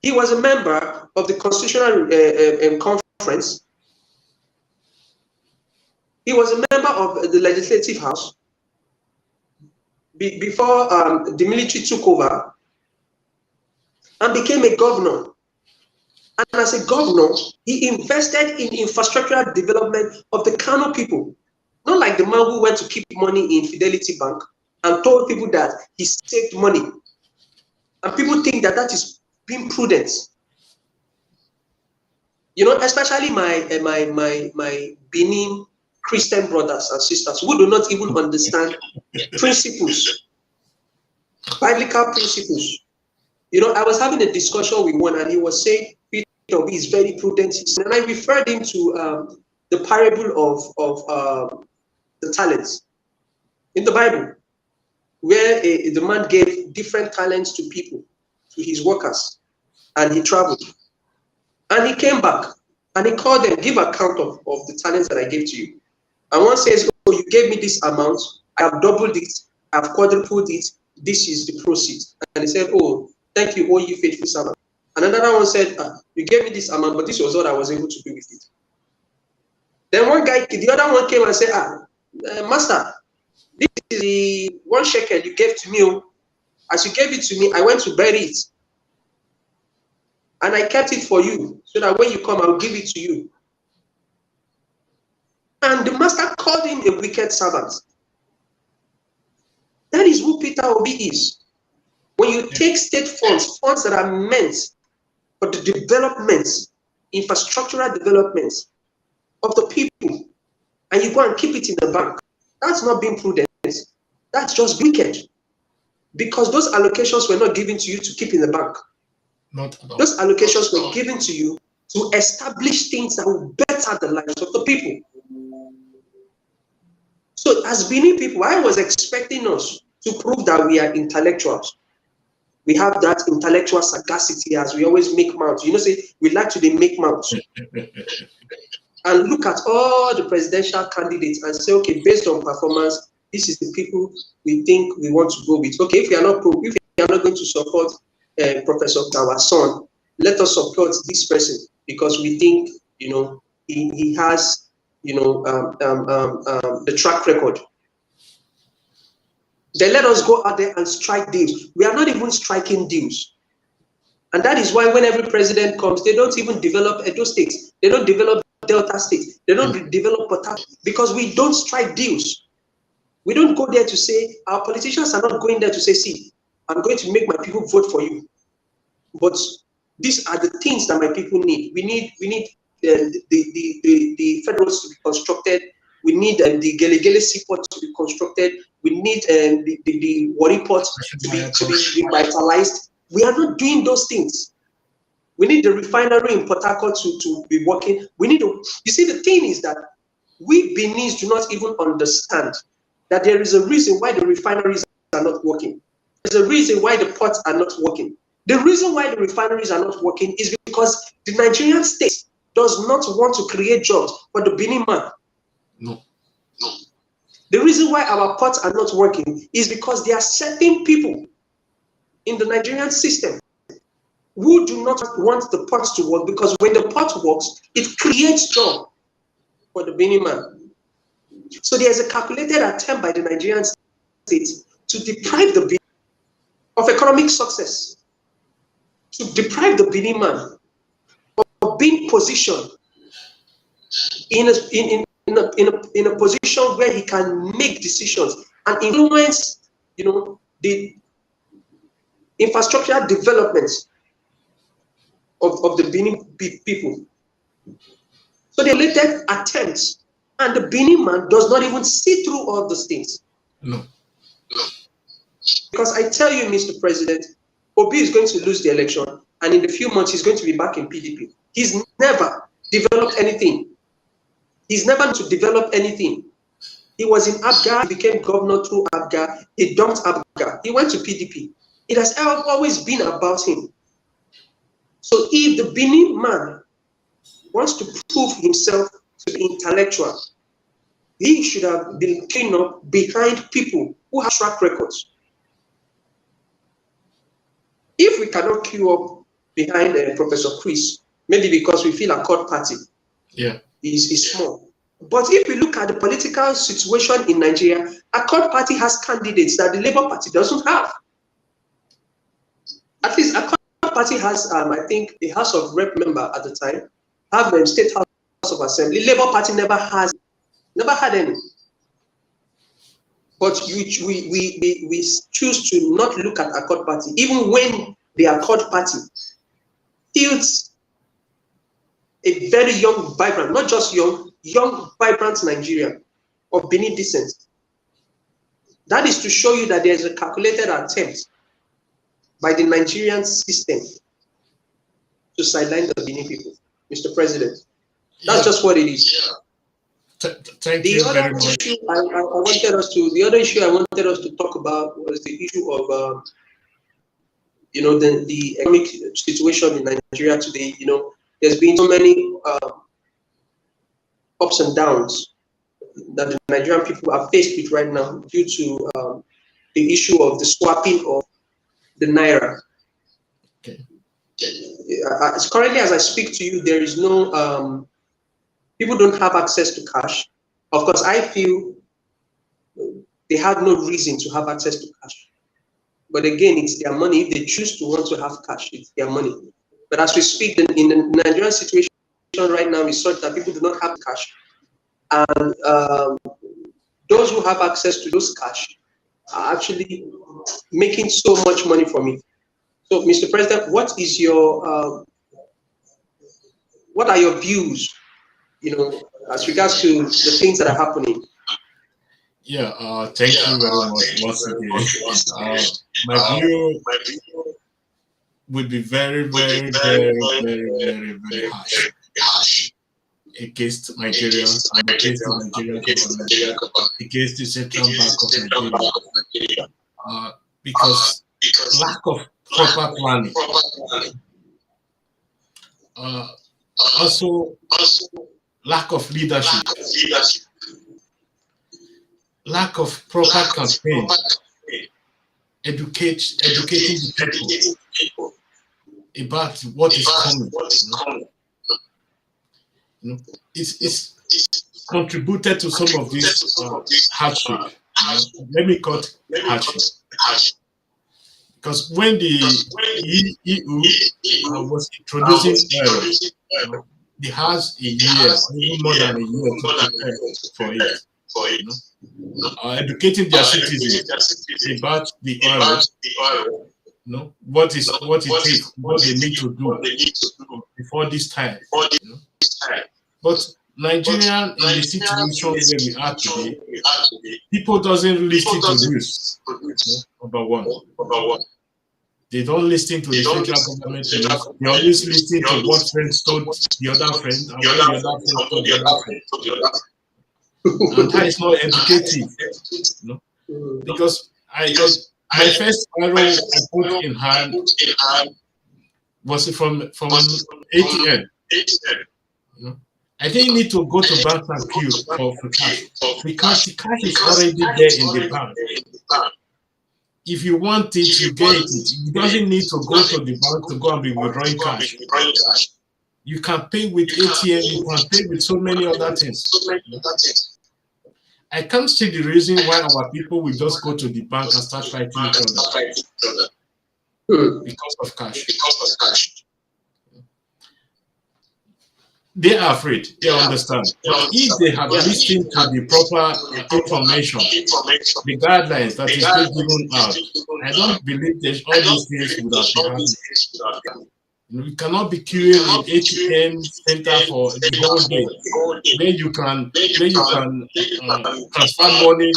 He was a member of the Constitutional Conference. He was a member of the Legislative House before the military took over, and became a governor. And as a governor, he invested in infrastructural development of the Kano people. Not like the man who went to keep money in Fidelity Bank and told people that he saved money. And people think that that is being prudent. You know, especially my Benin Christian brothers and sisters who do not even understand principles, biblical principles. You know, I was having a discussion with one, and he was saying Peter Obi is very prudent. And I referred him to the parable of the talents in the Bible, where the man gave different talents to people, to his workers, and he traveled. And he came back, and he called them, give account of the talents that I gave to you. And one says, oh, you gave me this amount, I have doubled it, I have quadrupled it, this is the proceed. And he said, oh, thank you, oh, you faithful servant. And another one said, you gave me this amount, but this was what I was able to do with it. Then the other one came and said, master, this is the 1 shekel you gave to me. As you gave it to me, I went to bury it. And I kept it for you, so that when you come, I'll give it to you. And the master called him a wicked servant. That is who Peter Obi is. When you take state funds that are meant for the developments, infrastructural developments of the people, and you go and keep it in the bank, that's not being prudent. That's just wicked. because those allocations were not given to you to keep in the bank. Not at all. Those allocations were given to you to establish things that will better the lives of the people. So as Benin people, I was expecting us to prove that we are intellectuals. We have that intellectual sagacity, as we always make mouths. You know, say we like to make mouths. And look at all the presidential candidates and say, okay, based on performance, this is the people we think we want to go with. Okay, if we are not going to support Professor Tawason, let us support this person because we think, you know, he has, you know, the track record. Then let us go out there and strike deals. We are not even striking deals. And that is why when every president comes, they don't even develop Edo states. They don't develop Delta states. They don't develop Port Harcourt because we don't strike deals. We don't go there to say, our politicians are not going there to say, see, I'm going to make my people vote for you. But these are the things that my people need. We need the federal roads to be constructed. We need the Gelegele seaport to be constructed. We need the Warri port to be revitalized. We are not doing those things. We need the refinery in Port Harcourt to be working. We need to, you see, the thing is that we Beninese do not even understand that there is a reason why the refineries are not working. There's a reason why the ports are not working. The reason why the refineries are not working is because the Nigerian state does not want to create jobs for the Benin man. No. The reason why our ports are not working is because there are certain people in the Nigerian system who do not want the ports to work, because when the port works, it creates job for the Benin man. So there's a calculated attempt by the Nigerian state to deprive the Benin of economic success, to deprive the Benin man of being positioned in a position where he can make decisions and influence, you know, the infrastructure developments of the Benin people. So the latest attempts, and the Benin man does not even see through all those things. No. Because I tell you, Mr. President, Obi is going to lose the election, and in a few months he's going to be back in PDP. He's never developed anything. He's never to develop anything. He was in Abga, he became governor through Abga, he dumped Abga, he went to PDP. It has always been about him. So if the Benin man wants to prove himself to be intellectual, he should have been clean up behind people who have track records. If we cannot queue up behind Professor Chris, maybe because we feel a court party is small. But if we look at the political situation in Nigeria, a court party has candidates that the Labour Party doesn't have. At least a court party has, I think, a House of Rep member at the time, have a State House of Assembly. Labour Party never had any. But we choose to not look at Accord Party, even when the Accord Party feels a very young, vibrant, not just young, vibrant Nigerian of Benin descent. That is to show you that there is a calculated attempt by the Nigerian system to sideline the Benin people, Mr. President. That's just what it is. Thank you very much. The other issue I wanted us to talk about was the issue of, you know, the economic situation in Nigeria today. You know, there's been so many ups and downs that the Nigerian people are faced with right now due to the issue of the swapping of the naira. Okay. Currently, as I speak to you, there is no people don't have access to cash. Of course, I feel they have no reason to have access to cash. But again, it's their money. If they choose to want to have cash, it's their money. But as we speak, in the Nigerian situation right now is such that people do not have cash. And those who have access to those cash are actually making so much money from it. So, Mr. President, what is your what are your views, you know, as regards to the things that are happening? Yeah, thank you very much once again. My view would be very, very, very, very, very, very harsh against Nigerians and against the Nigerian government, against the Central Bank of Nigeria, because lack of proper planning, uh, also lack of leadership, lack of proper campaign, educating the people about what is coming. You know, it's contributed to some of this hardship. Let me call it hardship. Because when the EU was introducing oil, it has a year, even more than a year to prepare for it. Educating their citizens about the oil, what it takes, what they need to do before this time. But Nigeria, in the situation where we are today, people doesn't listen to news. Number one, they don't listen to the federal government news. They always listen to what friends told the other friend and what the other friend told the other friend. And that is not educative, because my first arrow I put in hand was from ATM. I didn't need to go to bank and queue for cash, because the cash is already there in the bank. If you want it, you get it. You doesn't need to go to the bank to go and be withdrawing cash. You can pay with ATM, you can pay with so many other things. I can't see the reason why our people will just go to the bank and start fighting each other because of cash. They are afraid, they understand. But if they have listened to the proper information, the guidelines that is being given out, I don't believe that all these things would have happened. We cannot be queuing in ATM center for the whole day, where you can transfer money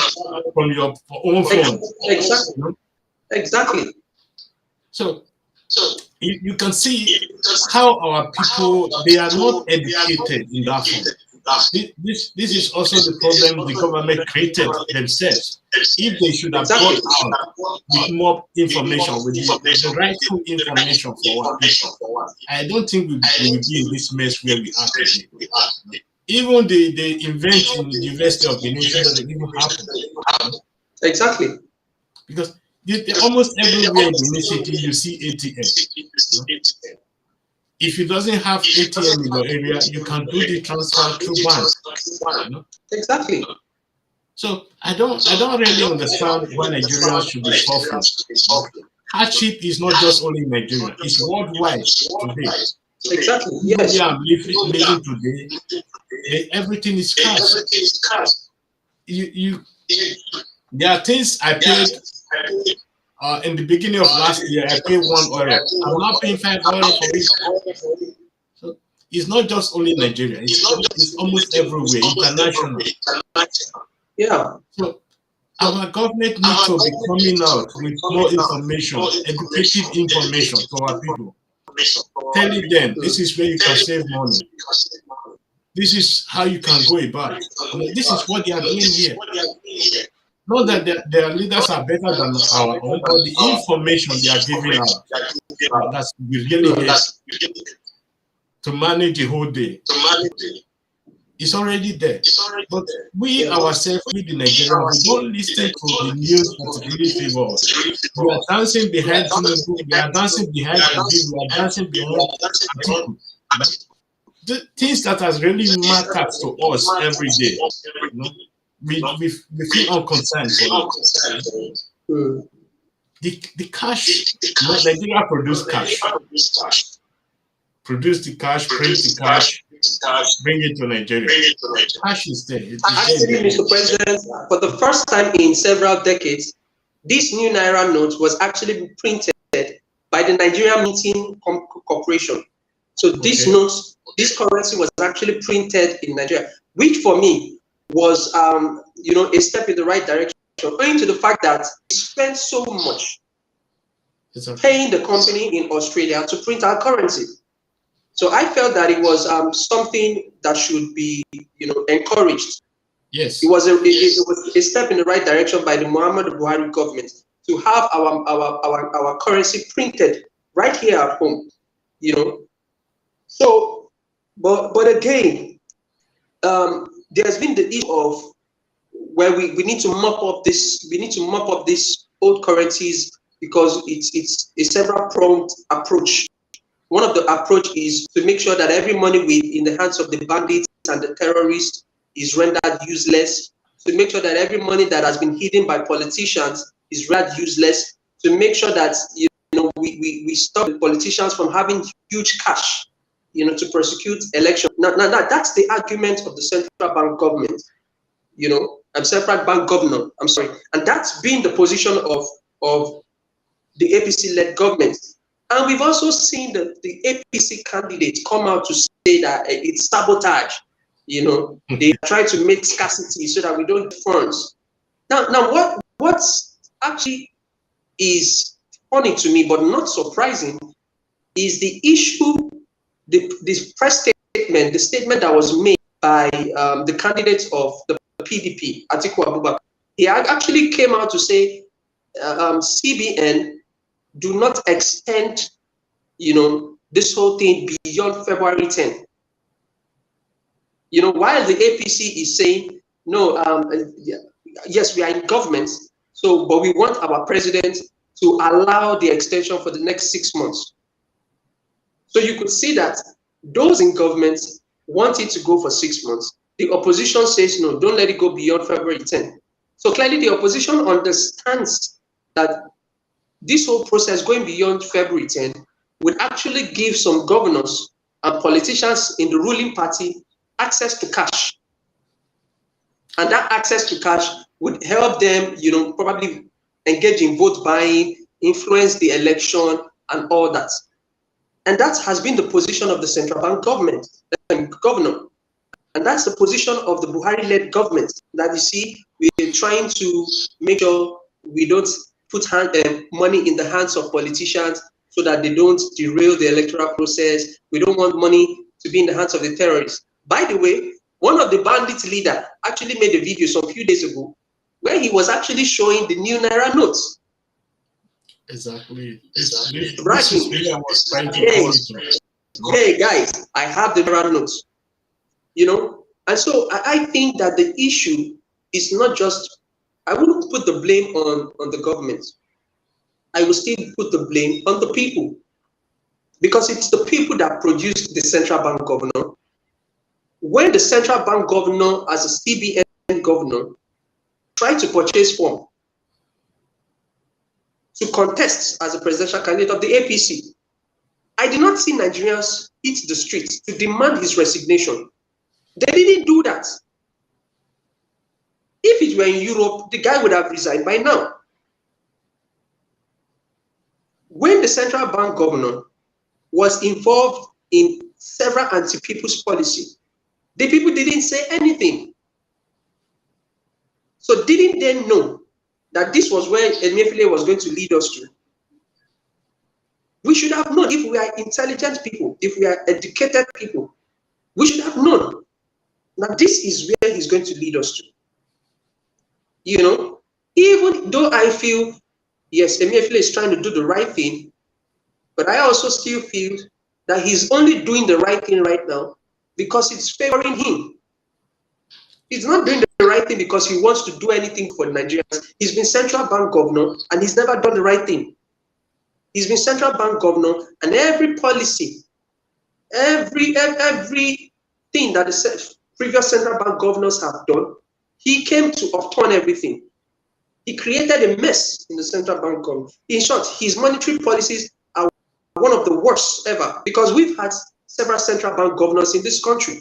from your own phone. Exactly. So you can see how our people, they are not educated in that form. This is also the problem the government created themselves. If they should have gone out with more information, with the rightful information for our people, I don't think we will be in this mess where we are today. Even the event in the University of Benin doesn't even happen. Exactly. Because almost everywhere in Benin City you see ATM. If you doesn't have ATM in your area, you can do the transfer through bank. Exactly. So I don't really understand why Nigerians should be suffering. Hardship is not just only in Nigeria; it's worldwide today. Exactly. Yes. Where I'm living today, everything is scarce. There are things I paid. In the beginning of last year, I paid €1. I'm not paying €5 for it. So it's not just only Nigeria; it's almost everywhere, international. Yeah. So our government needs to be coming out with more information, educative information to our people, telling them this is where you can save money. This is how you can go about it. This is what they are doing here. Not that their leaders are better than our own, but the information they are giving out, that's we really help to manage the whole day. It's already there. But we ourselves, we the Nigerians, we don't listen to the news that really favor us. We are dancing behind Tinubu, we are dancing behind Obi, we are dancing behind Atiku. The things that has really mattered to us every day, we feel unconcerned for it. The cash, Nigeria produce cash. Produce the cash, print the cash, bring it to Nigeria. Cash is there. Actually, Mr. President, for the first time in several decades, this new Naira note was actually printed by the Nigerian Minting Corporation. So this note, this currency was actually printed in Nigeria, which for me, was, you know, a step in the right direction, owing to the fact that we spent so much paying the company in Australia to print our currency. So I felt that it was something that should be, you know, encouraged. Yes. It was a step in the right direction by the Muhammadu Buhari government to have our currency printed right here at home, you know. So, but again, there's been the issue of where we need to mop up this. We need to mop up these old currencies because it's a several pronged approach. One of the approach is to make sure that every money in the hands of the bandits and the terrorists is rendered useless. To make sure that every money that has been hidden by politicians is rendered useless. To make sure that, you know, we stop the politicians from having huge cash, you know, to prosecute election. Now that's the argument of the central bank government, you know, and central bank governor. I'm sorry, and that's been the position of the APC-led government. And we've also seen the APC candidates come out to say that it's sabotage. You know, they try to make scarcity so that we don't get funds. Now, what's actually is funny to me, but not surprising, is the issue, this press statement, the statement that was made by the candidate of the PDP, Atiku Abubakar. He actually came out to say CBN do not extend, you know, this whole thing beyond February 10. You know, while the APC is saying, no, yes, we are in government, so, but we want our president to allow the extension for the next 6 months. So you could see that those in government want it to go for 6 months. The opposition says, no, don't let it go beyond February 10. So clearly the opposition understands that this whole process going beyond February 10 would actually give some governors and politicians in the ruling party access to cash. And that access to cash would help them, you know, probably engage in vote buying, influence the election, and all that. And that has been the position of the central bank government, governor. And that's the position of the Buhari-led government, that you see, we're trying to make sure we don't put money in the hands of politicians so that they don't derail the electoral process. We don't want money to be in the hands of the terrorists. By the way, one of the bandits leader actually made a video some few days ago where he was actually showing the new Naira notes. Exactly. This is really I was trying to hey guys, I have the Naira notes. You know, and so I think that the issue is not just, I wouldn't put the blame on the government. I will still put the blame on the people, because it's the people that produced the central bank governor. When the central bank governor, as a CBN governor, tried to purchase form to contest as a presidential candidate of the APC, I did not see Nigerians hit the streets to demand his resignation. They didn't do that. If it were in Europe, the guy would have resigned by now. When the central bank governor was involved in several anti-people's policy, the people didn't say anything. So didn't they know that this was where Emefiele was going to lead us to? We should have known. If we are intelligent people, if we are educated people, we should have known that this is where he's going to lead us to. You know, even though I feel, yes, Emefiele is trying to do the right thing, but I also still feel that he's only doing the right thing right now because it's favoring him. He's not doing the right thing because he wants to do anything for Nigerians. He's been central bank governor and he's never done the right thing. He's been central bank governor, and every policy, everything that the previous central bank governors have done, he came to upturn everything. He created a mess in the central bank government. In short, his monetary policies are one of the worst ever, because we've had several central bank governors in this country.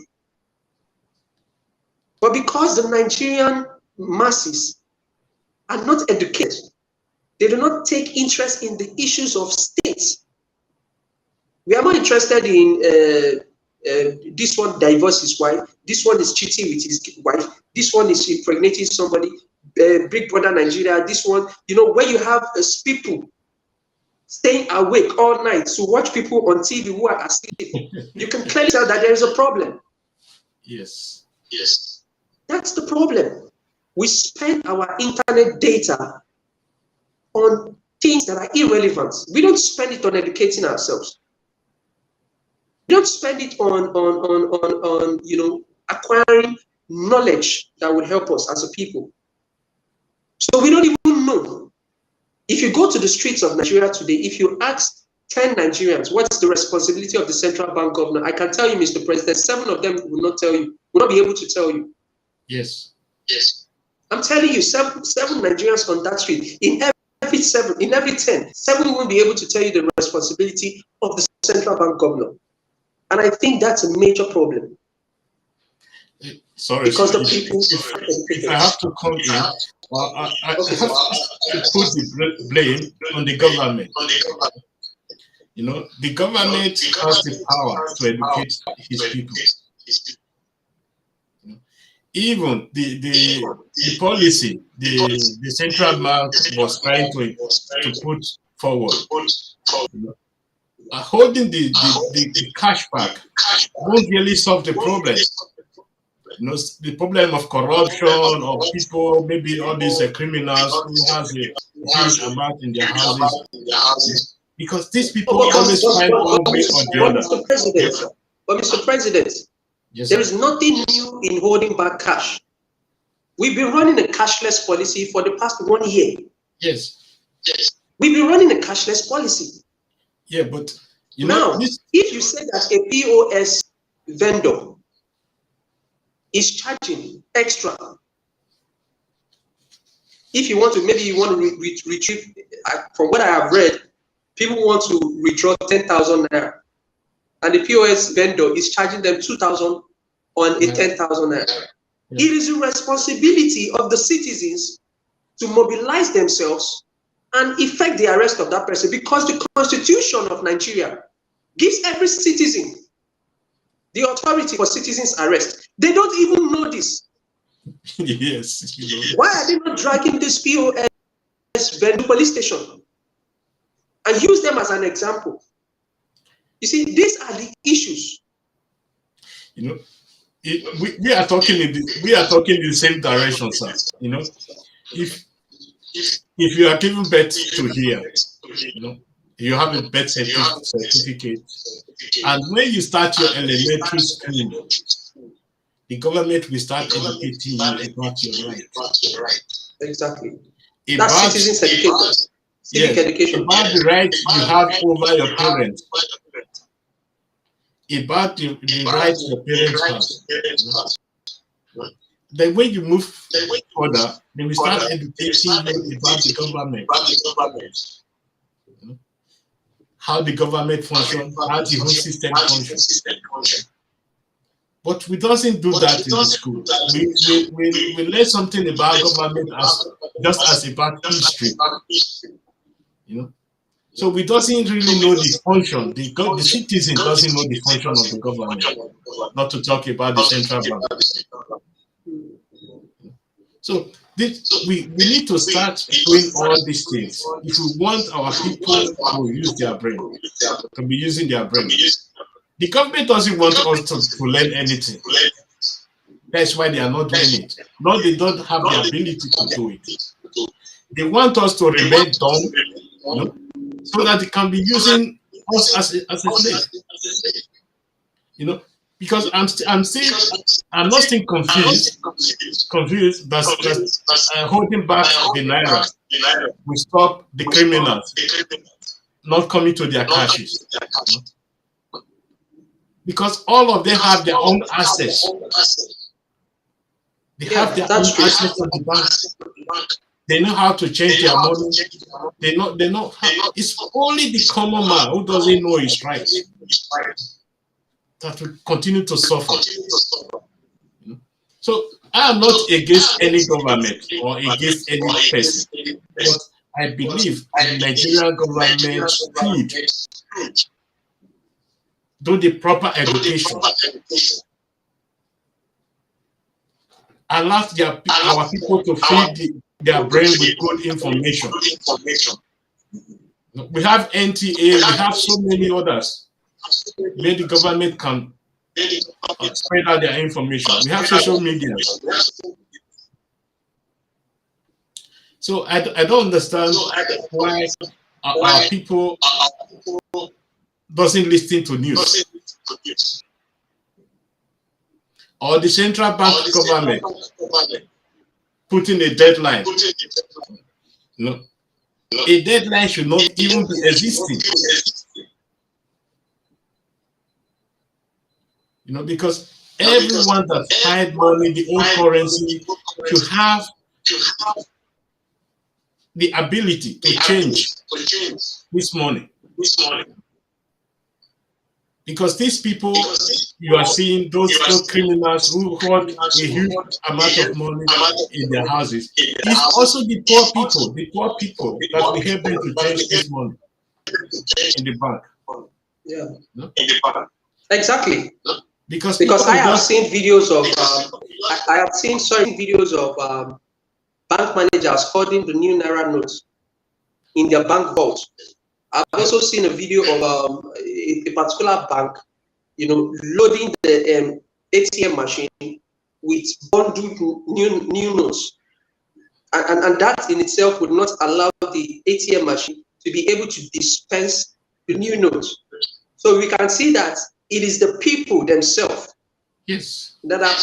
But because the Nigerian masses are not educated, they do not take interest in the issues of states. We are more interested in this one divorced his wife, this one is cheating with his wife, this one is impregnating somebody, Big Brother Nigeria, this one, where you have people staying awake all night to watch people on TV who are asleep, you can clearly tell that there is a problem. Yes. That's the problem. We spend our internet data on things that are irrelevant. We don't spend it on educating ourselves. We don't spend it on acquiring knowledge that would help us as a people. So we don't even know. If you go to the streets of Nigeria today, if you ask 10 Nigerians, what's the responsibility of the central bank governor? I can tell you, Mr. President, 7 of them will not tell you, will not be able to tell you. Yes. I'm telling you, seven Nigerians on that street, in every 10, 7 won't be able to tell you the responsibility of the central bank governor. And I think that's a major problem. Sorry, because sir, the people. if I have to come in, well, I have to put the blame on the government. The government has the power to educate his people. Even the policy the central bank was trying to put forward, holding the cash back won't really solve the problem. The problem of corruption, or people, maybe all these criminals who has a huge amount in their houses, because these people always find one way or the other. Mr. President, yes, there is nothing new in holding back cash. We've been running a cashless policy for the past 1 year. Yes. We've been running a cashless policy. Yeah, but now, if you say that a POS vendor is charging extra, if you want to, maybe you want to retrieve, from what I have read, people want to withdraw 10,000 naira, and the POS vendor is charging them 2,000 on a 10,000 naira. Yeah. It is the responsibility of the citizens to mobilize themselves and effect the arrest of that person, because the Constitution of Nigeria gives every citizen the authority for citizens' arrest. They don't even know this. Yes. Why are they not dragging this POS vendor police station and use them as an example? You see, these are the issues. We are talking in the same direction, sir. If you are giving birth to here, you have a birth certificate, and when you start your elementary school, the government will start educating you about your right. Exactly. That's citizens education. Civic education. About the right you have over your parents. About the right your parents have. Then when you move further, then we start educating you about the government. How the government functions, how the whole system functions. But we doesn't do that in the school. We learn something about government just as about history. So we doesn't really know the function. The citizen doesn't know the function of the government. Not to talk about the central bank. So we need to start doing all these things if we want our people to use their brain, to be using their brain. The government doesn't want us to learn anything. That's why they are not doing it. No, they don't have the ability to do it. They want us to remain dumb, so that they can be using us as a slave. Because I'm not still confused that holding back the naira will stop the criminals not coming to their caches. Because all of them have their own assets. They have their own assets to the bank. They know how to change their money. They know how. It's only the common man who doesn't know his rights that will continue to suffer. So I am not against any government or against any person, but I believe the Nigerian government do the proper education, allow our people to feed their brain with good information. We have NTA, we have so many others where the government can spread out their information. We have social media. So I don't understand why our people doesn't listen to news. Or the central bank government putting a deadline. No. A deadline should not even be existing. Because everyone that find money, the old currency, to have the ability to change this money. Because these people you are seeing, those criminals who hold a huge amount of money in their houses, it's also the poor people that we help them to change this money in the bank. Yeah. No? Exactly. Because I have seen videos of I have seen videos of bank managers holding the new Naira notes in their bank vault. I've also seen a video of a particular bank, loading the ATM machine with bundled new notes, and that in itself would not allow the ATM machine to be able to dispense the new notes. So we can see that it is the people themselves, yes, that are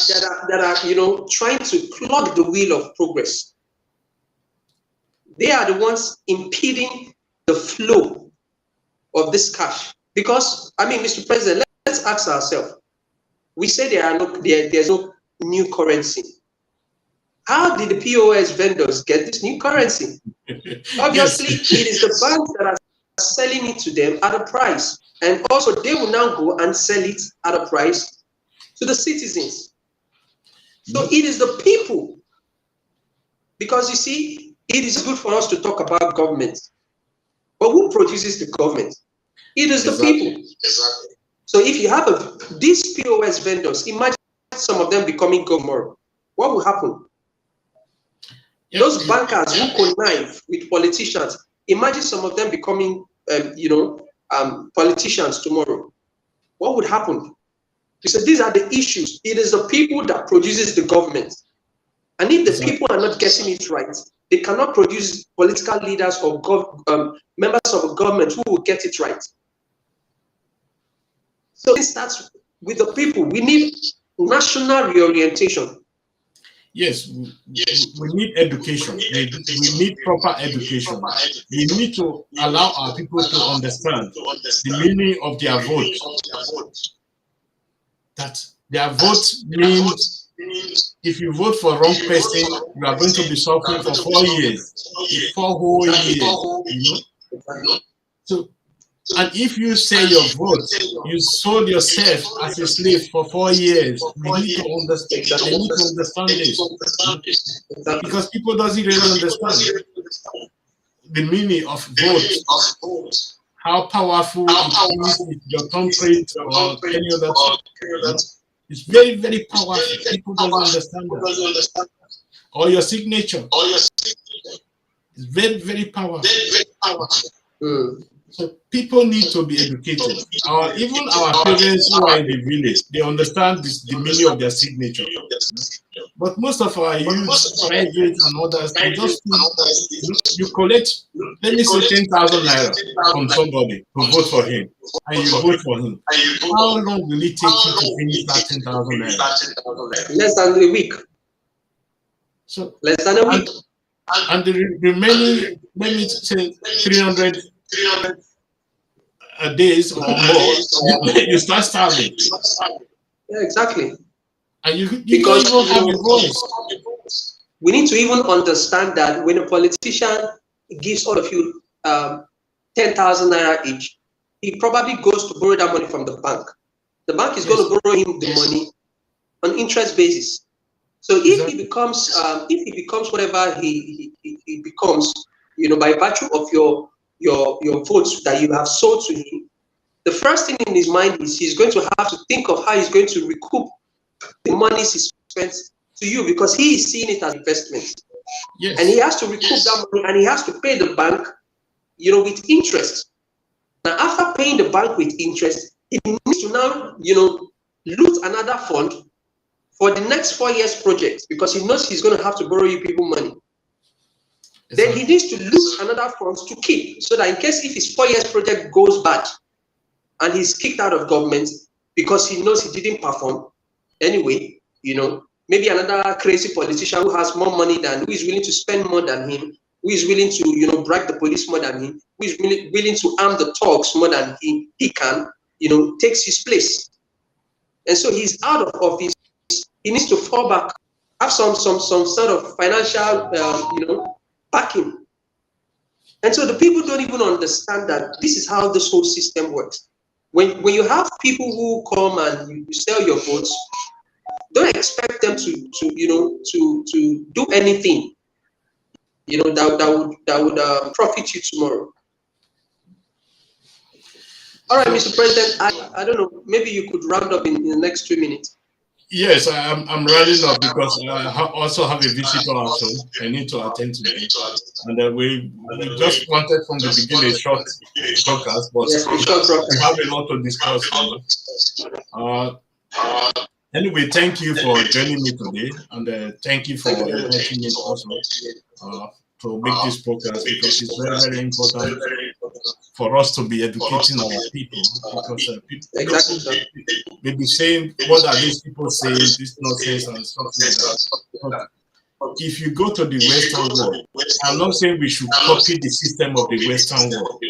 trying to clog the wheel of progress. They are the ones impeding the flow of this cash. Because, Mr. President, let's ask ourselves. We say there's no new currency. How did the POS vendors get this new currency? Obviously, yes. It is the banks that are selling it to them at a price. And also, they will now go and sell it at a price to the citizens. So it is the people. Because you see, it is good for us to talk about government. But who produces the government? It is the people. Exactly. So if you have these POS vendors, imagine some of them becoming governor. What will happen? Yep. Those bankers who connive with politicians, imagine some of them becoming, politicians tomorrow. What would happen? You said these are the issues. It is the people that produces the government. And if the people are not getting it right, they cannot produce political leaders or members of a government who will get it right. So it starts with the people. We need national reorientation. Yes, we need education. We need proper education. We need to allow our people to understand the meaning of their vote. That their vote means if you vote for wrong person, you are going to be suffering for 4 years, 4 whole years. So, and if you say your vote, you sold yourself as a slave for 4 years. We need to understand. They need to understand this, because people doesn't really understand the meaning of vote. How powerful it is with your thumbprint or any other thing. It's very, very powerful. People don't understand that. Or your signature. It's very, very powerful. So people need to be educated. Even our parents who are in the village, they understand the meaning of their signature. But most of our youth, private and others, they just you collect, let me say 10,000 naira from somebody to vote for him, and you vote for him. How long will it take you to finish that 10,000 naira? Less than a week. So less than a week. And the remaining, let me say 300 days or more, you start starving. Yeah, exactly. And you don't even have a voice. We need to even understand that when a politician gives all of you 10,000 naira each, he probably goes to borrow that money from the bank. The bank is going to borrow him the money on interest basis. So if he becomes whatever he becomes, by virtue of your votes that you have sold to him, the first thing in his mind is he's going to have to think of how he's going to recoup the monies he spent to you, because he is seeing it as investment. Yes. And he has to recoup that money, and he has to pay the bank, with interest. Now, after paying the bank with interest, he needs to now, loot another fund for the next 4 years project, because he knows he's going to have to borrow you people money. Exactly. Then he needs to loot another fund to keep, so that in case if his 4 years project goes bad and he's kicked out of government because he knows he didn't perform anyway, maybe another crazy politician who has more money who is willing to spend more than him, who is willing to, bribe the police more than him, who is willing to arm the thugs more than he can, takes his place. And so he's out of office. He needs to fall back, have some sort of financial, backing. And so the people don't even understand that this is how this whole system works. When you have people who come and you sell your votes, don't expect them to do anything, that would profit you tomorrow. All right, Mr. President, I don't know, maybe you could round up in the next 2 minutes. Yes, I'm rounding up because I also have a visitor also. I need to attend to it. And we just wanted from the beginning a short broadcast, but we have a lot to discuss. Anyway, thank you for joining me today, and thank you for inviting me also to make this podcast, because it's very, very important for us to be educating our people, because people may be saying, what are these people saying, this nonsense and stuff like that. But if you go to the Western world, I'm not saying we should copy the system of the Western world.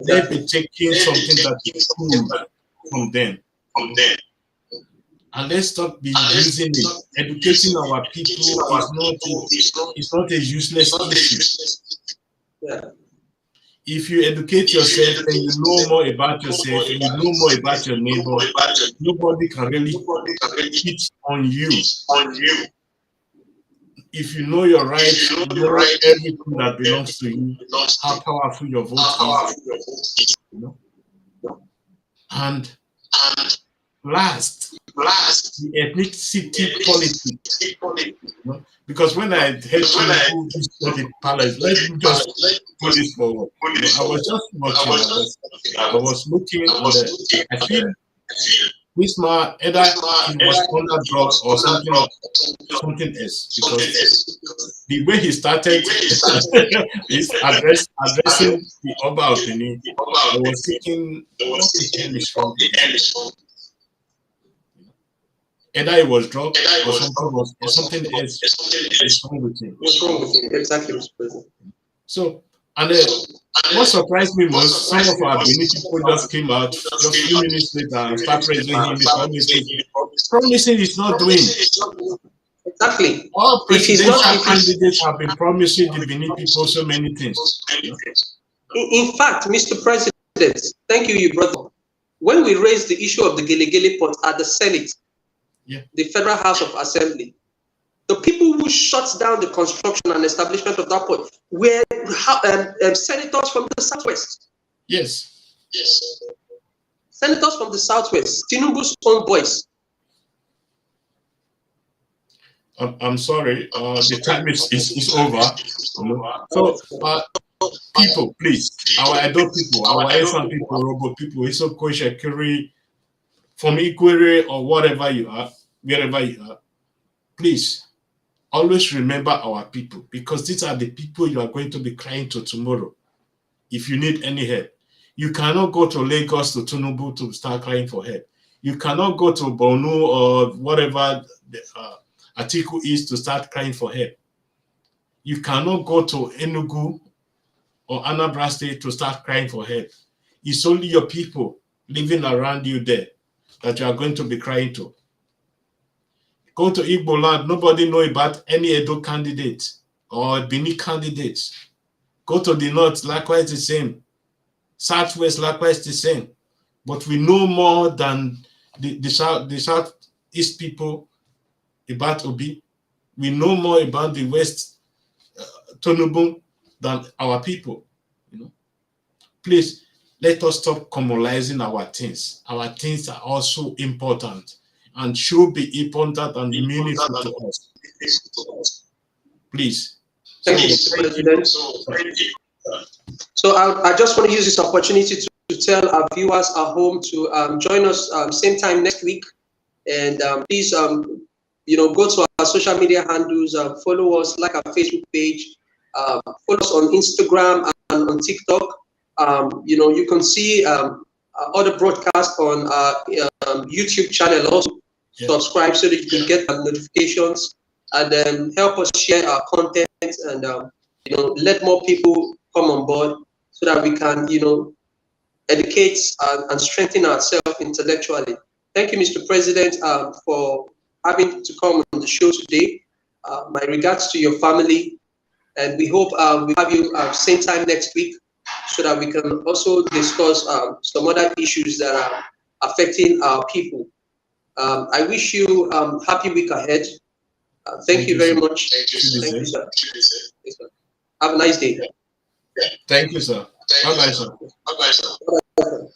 They'll be taking something that is good from them. And let's stop using it. Educating our people is not a useless issue. Yeah. If you educate yourself and you know more about yourself and you know more about your neighbor, nobody can really cheat on you. If you know your rights, you know everything that belongs to you, how powerful your vote is. And last, the ethnicity politics. Because when I heard people study palace, let me just put this forward. I was just watching, I was looking, and I feel this man either he was under drugs or something else, because the way he started is addressing the Oba of Benin, I was thinking, what the hell is wrong? Either it was drugs or something else is wrong with him. What's wrong with him? Exactly, Mr. President. So, what surprised me most, some of our Benin people just came out just a few minutes later and started praising him, promising he's not doing. Exactly. All presidential candidates have been promising the Benin people so many things. In fact, Mr. President, thank you, you brother. When we raised the issue of the Gele port at the Senate, the Federal House of Assembly, the people who shut down the construction and establishment of that port were senators from the Southwest. Yes. Senators from the Southwest, Tinubu's own boys. I'm sorry, the time is over. So, people, please, our adult people, our Esan people, Robo people, Isoko, Shekiri, from Ikwere or whatever you are, wherever you are, please always remember our people, because these are the people you are going to be crying to tomorrow. If you need any help, you cannot go to Lagos to Tinubu to start crying for help. You cannot go to Borno or whatever Atiku is to start crying for help. You cannot go to Enugu or Anambra State to start crying for help. It's only your people living around you there that you are going to be crying to. Go to Igbo land, nobody know about any Edo candidate or Benin candidates. Go to the north, likewise the same. Southwest, likewise the same. But we know more than the southeast people about Obi. We know more about the west Tinubu than our people. Please, let us stop communalizing our things. Our things are also important and should be important and meaningful to us. Please. Thank you, Mr. President. So I just want to use this opportunity to tell our viewers at home to join us same time next week. And please, go to our social media handles, follow us, like our Facebook page, follow us on Instagram and on TikTok. You can see other broadcasts on our YouTube channel also. Yeah. Subscribe so that you can get notifications, and then help us share our content, and let more people come on board so that we can educate and strengthen ourselves intellectually. Thank you, Mr. President, for having to come on the show today. My regards to your family, and we hope we have you same time next week so that we can also discuss some other issues that are affecting our people. I wish you happy week ahead. Thank you very much. Thank you, sir. Have a nice day. Thank you, sir. Bye-bye, sir. Bye-bye, sir. Bye-bye.